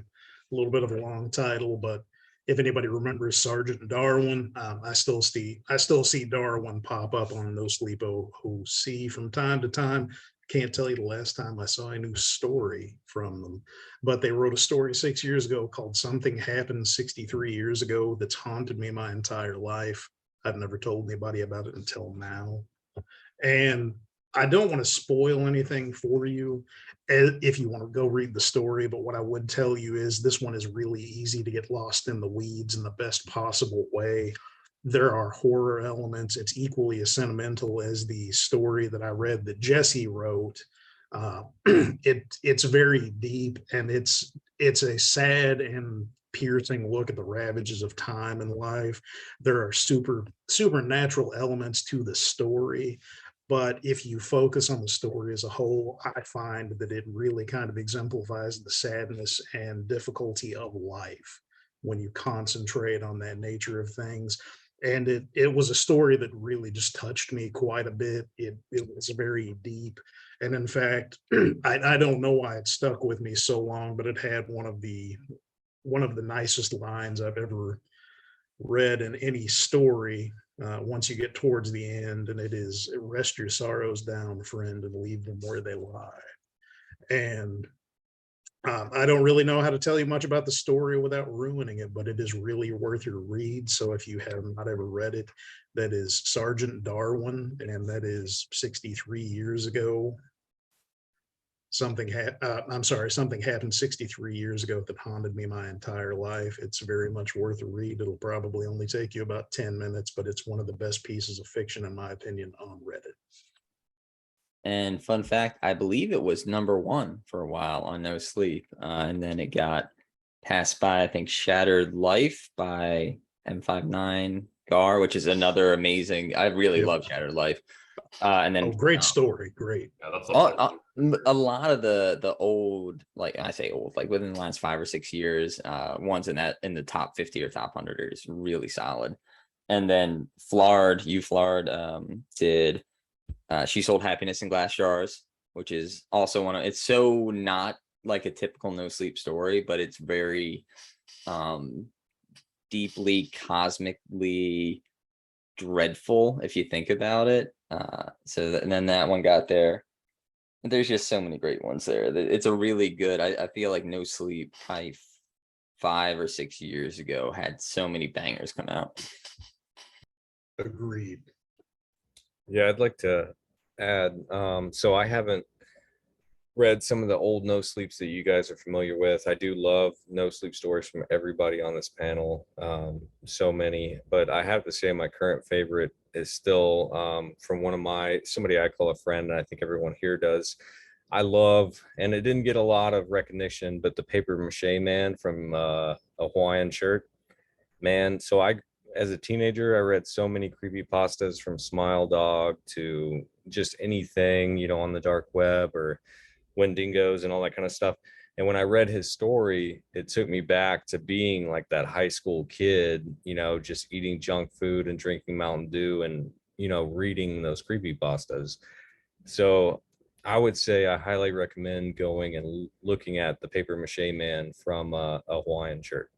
little bit of a long title, but if anybody remembers Sergeant Darwin, I still see Darwin pop up on No Sleep OC from time to time. Can't tell you the last time I saw a new story from them, but they wrote a story 6 years ago called Something Happened 63 Years Ago that's haunted me my entire life. I've never told anybody about it until now. And I don't want to spoil anything for you if you want to go read the story, but what I would tell you is this one is really easy to get lost in the weeds in the best possible way. There are horror elements. It's equally as sentimental as the story that I read that Jesse wrote. It's very deep, and it's a sad and piercing look at the ravages of time and life. There are supernatural elements to the story, but if you focus on the story as a whole, I find that it really kind of exemplifies the sadness and difficulty of life when you concentrate on that nature of things. And it was a story that really just touched me quite a bit. It was very deep. And in fact, I don't know why it stuck with me so long, but it had one of the nicest lines I've ever read in any story. Once you get towards the end, and it is, "Rest your sorrows down, friend, and leave them where they lie." And I don't really know how to tell you much about the story without ruining it, but it is really worth your read. So if you have not ever read it, that is Sergeant Darwin, and that is 63 years ago. Something happened 63 years ago that haunted me my entire life. It's very much worth a read. It'll probably only take you about 10 minutes, but it's one of the best pieces of fiction, in my opinion, on Reddit. And fun fact, I believe it was #1 for a while on NoSleep. And then it got passed by, I think, Shattered Life by M59 Gar, which is another amazing. I really Yep. love Shattered Life. And then Great story. Great. Yeah, that's a lot of the old, like I say old, like within the last 5 or 6 years, ones in the top 50 or top 100 is really solid. And then Flard did She Sold Happiness in Glass Jars, which is also it's so not like a typical NoSleep story, but it's very deeply cosmically dreadful if you think about it. And then that one got there. There's just so many great ones there. It's a really good, I feel like NoSleep probably 5 or 6 years ago had so many bangers come out. Agreed. Yeah, I'd like to add, so I haven't read some of the old NoSleeps that you guys are familiar with. I do love NoSleep stories from everybody on this panel, so many, but I have to say my current favorite is still from somebody I call a friend, and I think everyone here does. I love, and it didn't get a lot of recognition, but the Paper Mache Man from a Hawaiian Shirt. Man, so as a teenager, I read so many creepypastas, from Smile Dog to just anything, on the dark web, or Wendigos and all that kind of stuff. And when I read his story, it took me back to being like that high school kid, just eating junk food and drinking Mountain Dew and, reading those creepypastas. So I would say I highly recommend going and looking at the Paper Mache Man from a Hawaiian Shirt.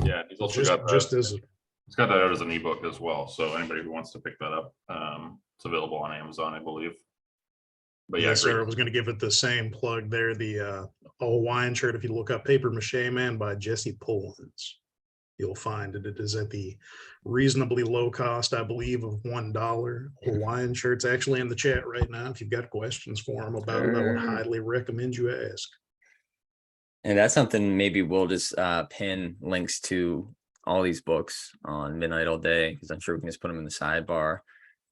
Yeah, he's also He's got that out as an ebook as well. So anybody who wants to pick that up, it's available on Amazon, I believe. But yeah, yes, sir. I was going to give it the same plug there. The Hawaiian Shirt, if you look up Paper Mache Man by Jesse Pullins, you'll find it. It is at the reasonably low cost, I believe, of $1. Hawaiian Shirt's actually in the chat right now. If you've got questions for him about it, I would highly recommend you ask. And that's something maybe we'll just pin links to all these books on Midnight All Day, because I'm sure we can just put them in the sidebar.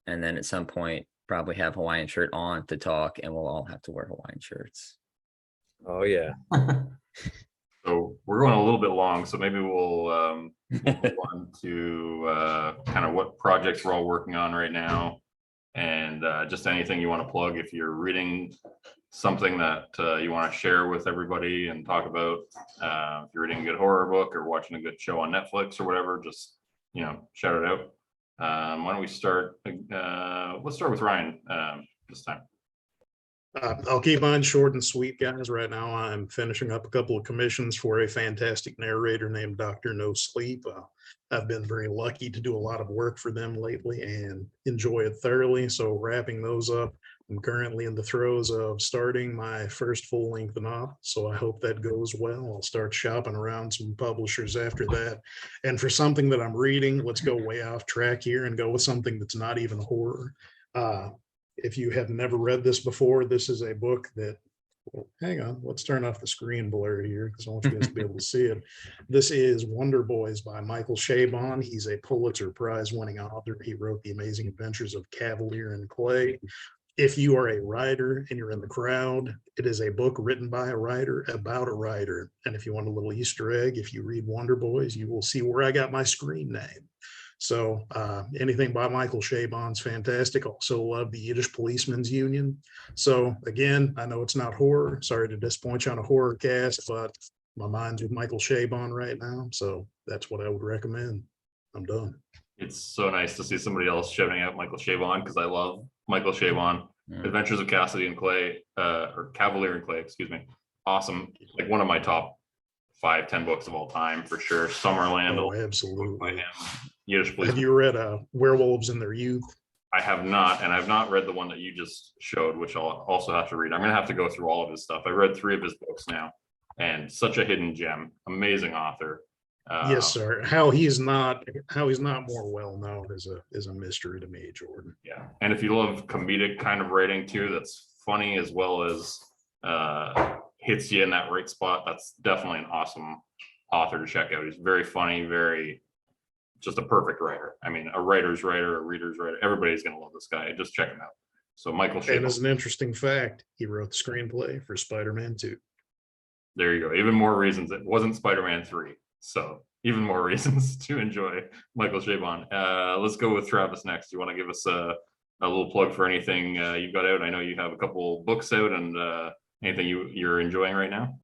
And then at some point, probably have Hawaiian Shirt on to talk, and we'll all have to wear Hawaiian shirts. Oh, yeah. So we're going a little bit long, so maybe we'll move on to kind of what projects we're all working on right now, and just anything you want to plug. If you're reading something that you want to share with everybody and talk about, if you're reading a good horror book or watching a good show on Netflix or whatever, just shout it out. Why don't we start? Let's start with Ryan this time. I'll keep mine short and sweet, guys. Right now, I'm finishing up a couple of commissions for a fantastic narrator named Dr. NoSleep. I've been very lucky to do a lot of work for them lately and enjoy it thoroughly. So wrapping those up, I'm currently in the throes of starting my first full-length novel. So I hope that goes well. I'll start shopping around some publishers after that. And for something that I'm reading, let's go way off track here and go with something that's not even horror. If you have never read this before, this is a book that, well, hang on, let's turn off the screen blur here because I want you guys to be able to see it. This is Wonder Boys by Michael Chabon. He's a Pulitzer Prize winning author. He wrote The Amazing Adventures of Cavalier and Clay. If you are a writer and you're in the crowd, it is a book written by a writer about a writer. And if you want a little Easter egg, if you read Wonder Boys, you will see where I got my screen name. So anything by Michael Chabon's fantastic. Also love the Yiddish Policemen's Union. So again, I know it's not horror. Sorry to disappoint you on a horror cast, but my mind's with Michael Chabon right now. So that's what I would recommend. I'm done. It's so nice to see somebody else shouting out Michael Chabon, because I love Michael Chabon. Adventures of Cassidy and Clay, or Cavalier and Clay, excuse me. Awesome. Like one of my top 5-10 books of all time for sure. Summerland. Oh, by absolutely. him. Yiddish Police. Have you read Werewolves in Their Youth? I have not, and I've not read the one that you just showed, which I'll also have to read. I'm gonna have to go through all of his stuff. I read 3 of his books now, and such a hidden gem. Amazing author. Yes, sir. How he's not more well known is a mystery to me, Jordan. Yeah, and if you love comedic kind of writing too, that's funny as well as hits you in that right spot, that's definitely an awesome author to check out. He's very funny, very just a perfect writer. I mean, a writer's writer, a reader's writer, everybody's gonna love this guy. Just check him out. So Michael And Chabon. as an interesting fact, he wrote the screenplay for Spider-Man 2. There you go. Even more reasons. It wasn't Spider-Man 3. So even more reasons to enjoy Michael Chabon. Let's go with Travis next. You want to give us a little plug for anything you've got out? I know you have a couple books out, and anything you're enjoying right now?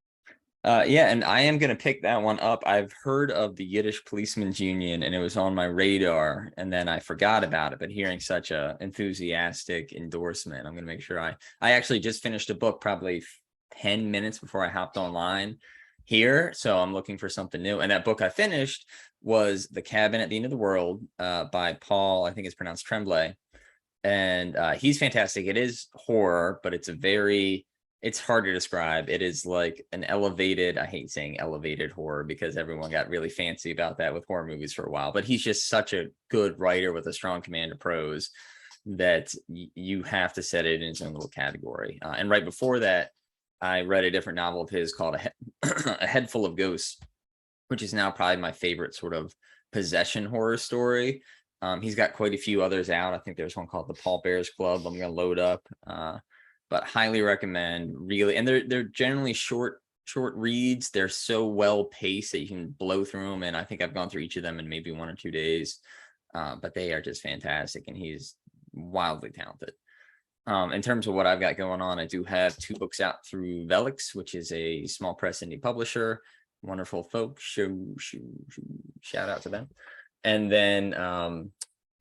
Yeah, and I am going to pick that one up. I've heard of the Yiddish Policemen's Union, and it was on my radar, and then I forgot about it. But hearing such a enthusiastic endorsement, I'm going to make sure I actually just finished a book probably 10 minutes before I hopped online here, so I'm looking for something new. And that book I finished was The Cabin at the End of the World by Paul, I think it's pronounced Tremblay, and he's fantastic. It is horror, but it's hard to describe. It is like an elevated, I hate saying elevated horror because everyone got really fancy about that with horror movies for a while, but he's just such a good writer with a strong command of prose that you have to set it in its own little category. And right before that, I read a different novel of his called A Head Full of Ghosts, which is now probably my favorite sort of possession horror story. He's got quite a few others out. I think there's one called The Paul Bear's Club I'm going to load up, but highly recommend, really. And they're generally short reads. They're so well paced that you can blow through them. And I think I've gone through each of them in maybe 1 or 2 days, but they are just fantastic. And he's wildly talented. In terms of what I've got going on, I do have 2 books out through Velix, which is a small press indie publisher. Wonderful folks. Shout out to them. And then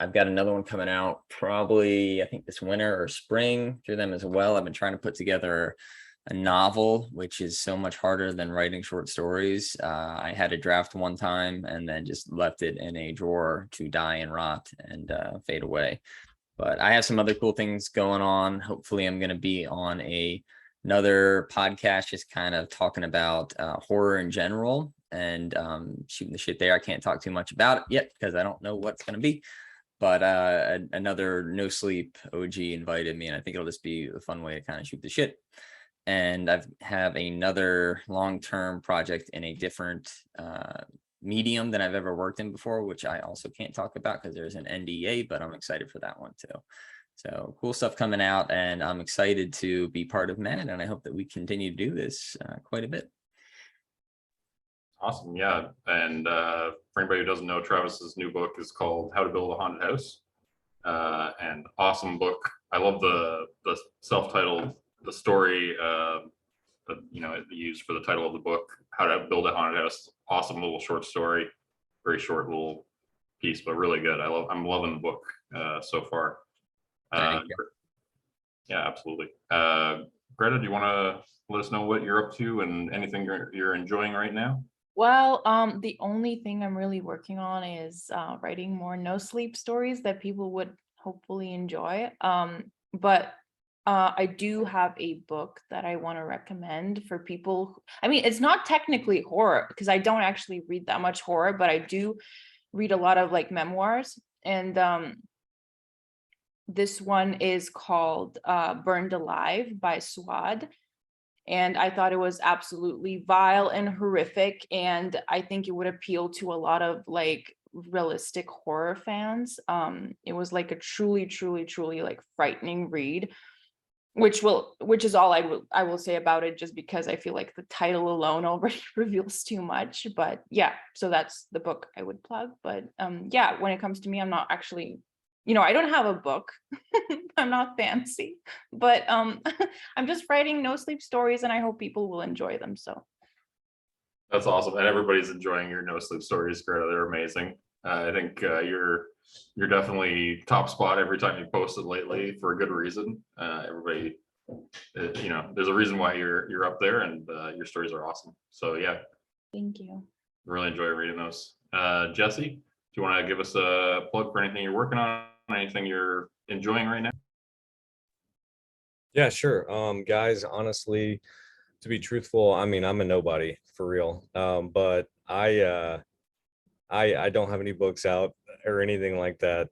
I've got another one coming out probably, I think this winter or spring through them as well. I've been trying to put together a novel, which is so much harder than writing short stories. I had a draft one time and then just left it in a drawer to die and rot and fade away. But I have some other cool things going on. Hopefully I'm going to be on another podcast, just kind of talking about horror in general and shooting the shit there. I can't talk too much about it yet because I don't know what's going to be. But another NoSleep OG invited me, and I think it'll just be a fun way to kind of shoot the shit. And I have another long-term project in a different medium than I've ever worked in before, which I also can't talk about because there's an NDA, but I'm excited for that one too. So cool stuff coming out, and I'm excited to be part of Matt, and I hope that we continue to do this quite a bit. Awesome. Yeah. And for anybody who doesn't know, Travis's new book is called How to Build a Haunted House. And awesome book. I love the self-titled, the story that it used for the title of the book, How to Build a Haunted House. Awesome little short story, very short little piece, but really good. I'm loving the book so far. Yeah, absolutely. Greta, do you want to let us know what you're up to and anything you're enjoying right now? Well, the only thing I'm really working on is writing more NoSleep stories that people would hopefully enjoy. But I do have a book that I want to recommend for people. I mean, it's not technically horror because I don't actually read that much horror, but I do read a lot of like memoirs. And this one is called Burned Alive by Swad. And I thought it was absolutely vile and horrific. And I think it would appeal to a lot of like realistic horror fans. It was like a truly, truly, truly like frightening read, which is all I will say about it, just because I feel like the title alone already reveals too much. But yeah, so that's the book I would plug. But yeah, when it comes to me, I'm not actually, I don't have a book. I'm not fancy, but I'm just writing NoSleep stories, and I hope people will enjoy them. So that's awesome, and everybody's enjoying your NoSleep stories, Greta. They're amazing. I think you're definitely top spot every time you posted lately for a good reason. Everybody, you know, there's a reason why you're up there, and your stories are awesome. So yeah, Thank you. really enjoy reading those. Jesse, do you want to give us a plug for anything you're working on, anything you're enjoying right now? Yeah, sure. Guys, honestly, to be truthful, I mean, I'm a nobody for real. But I don't have any books out or anything like that.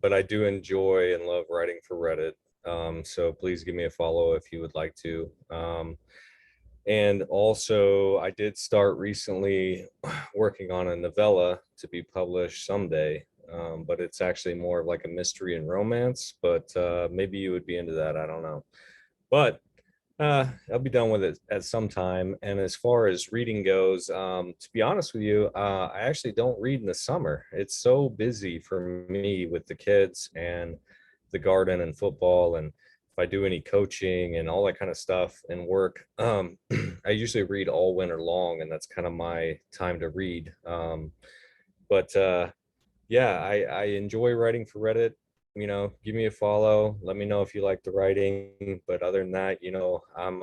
But I do enjoy and love writing for Reddit. So please give me a follow if you would like to. And also, I did start recently working on a novella to be published someday. But it's actually more of like a mystery and romance. But maybe you would be into that. I don't know. But I'll be done with it at some time. And as far as reading goes, to be honest with you, I actually don't read in the summer. It's so busy for me with the kids and the garden and football, and if I do any coaching and all that kind of stuff and work, I usually read all winter long, and that's kind of my time to read. But yeah, I enjoy writing for Reddit. You know, give me a follow. Let me know if you like the writing. But other than that, you know, I'm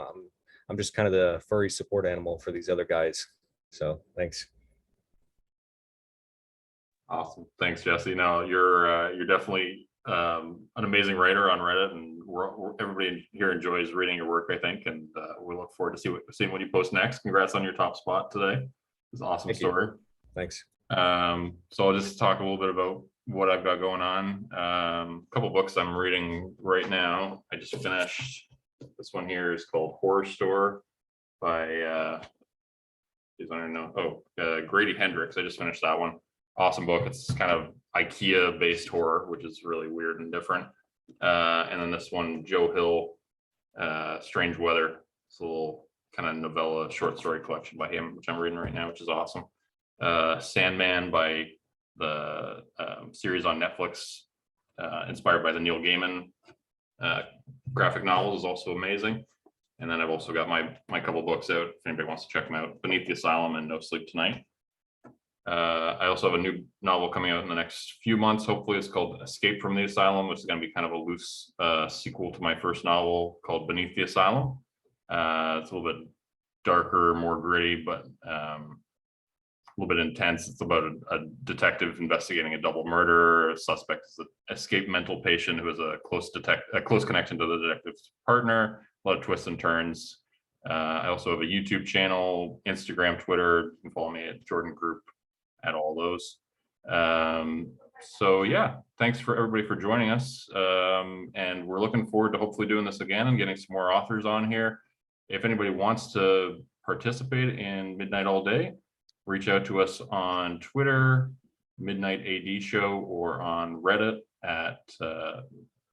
just kind of the furry support animal for these other guys. So thanks. Awesome. Thanks, Jesse. No, you're definitely an amazing writer on Reddit, and everybody here enjoys reading your work, I think, and we look forward to seeing what you post next. Congrats on your top spot today. It's an awesome story. Thanks. So I'll just talk a little bit about what I've got going on. A couple books I'm reading right now. I just finished this one here. Is called Horror Store by I don't know. Grady Hendrix. I just finished that one. Awesome book. It's kind of IKEA based horror, which is really weird and different. And then this one, Joe Hill, Strange Weather. It's a little kind of novella short story collection by him, which I'm reading right now, which is awesome. Sandman by the series on Netflix, inspired by the Neil Gaiman graphic novels, is also amazing. And then I've also got my couple books out if anybody wants to check them out. Beneath the Asylum and No Sleep Tonight. I also have a new novel coming out in the next few months. Hopefully it's called Escape from the Asylum, which is going to be kind of a loose sequel to my first novel called Beneath the Asylum. It's a little bit darker, more gritty, but a little bit intense. It's about a detective investigating a double murder. A suspect is an escaped mental patient who has a close connection to the detective's partner. A lot of twists and turns. I also have a YouTube channel, Instagram, Twitter. You can follow me at JGrupe at all those. So yeah, thanks for everybody for joining us. And we're looking forward to hopefully doing this again and getting some more authors on here. If anybody wants to participate in Midnight All Day, reach out to us on Twitter, Midnight AD Show, or on Reddit at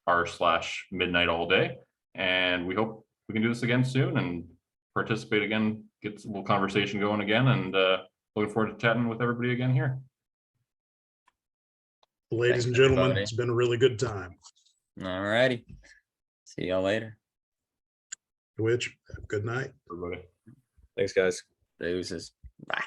r/Midnight All Day. And we hope we can do this again soon and participate again, get a little conversation going again, and looking forward to chatting with everybody again here. Ladies Thanks, and gentlemen, everybody. it's been a really good time. All righty. See y'all later. Twitch, have a good night. Everybody. Thanks, guys. Deuces. Bye.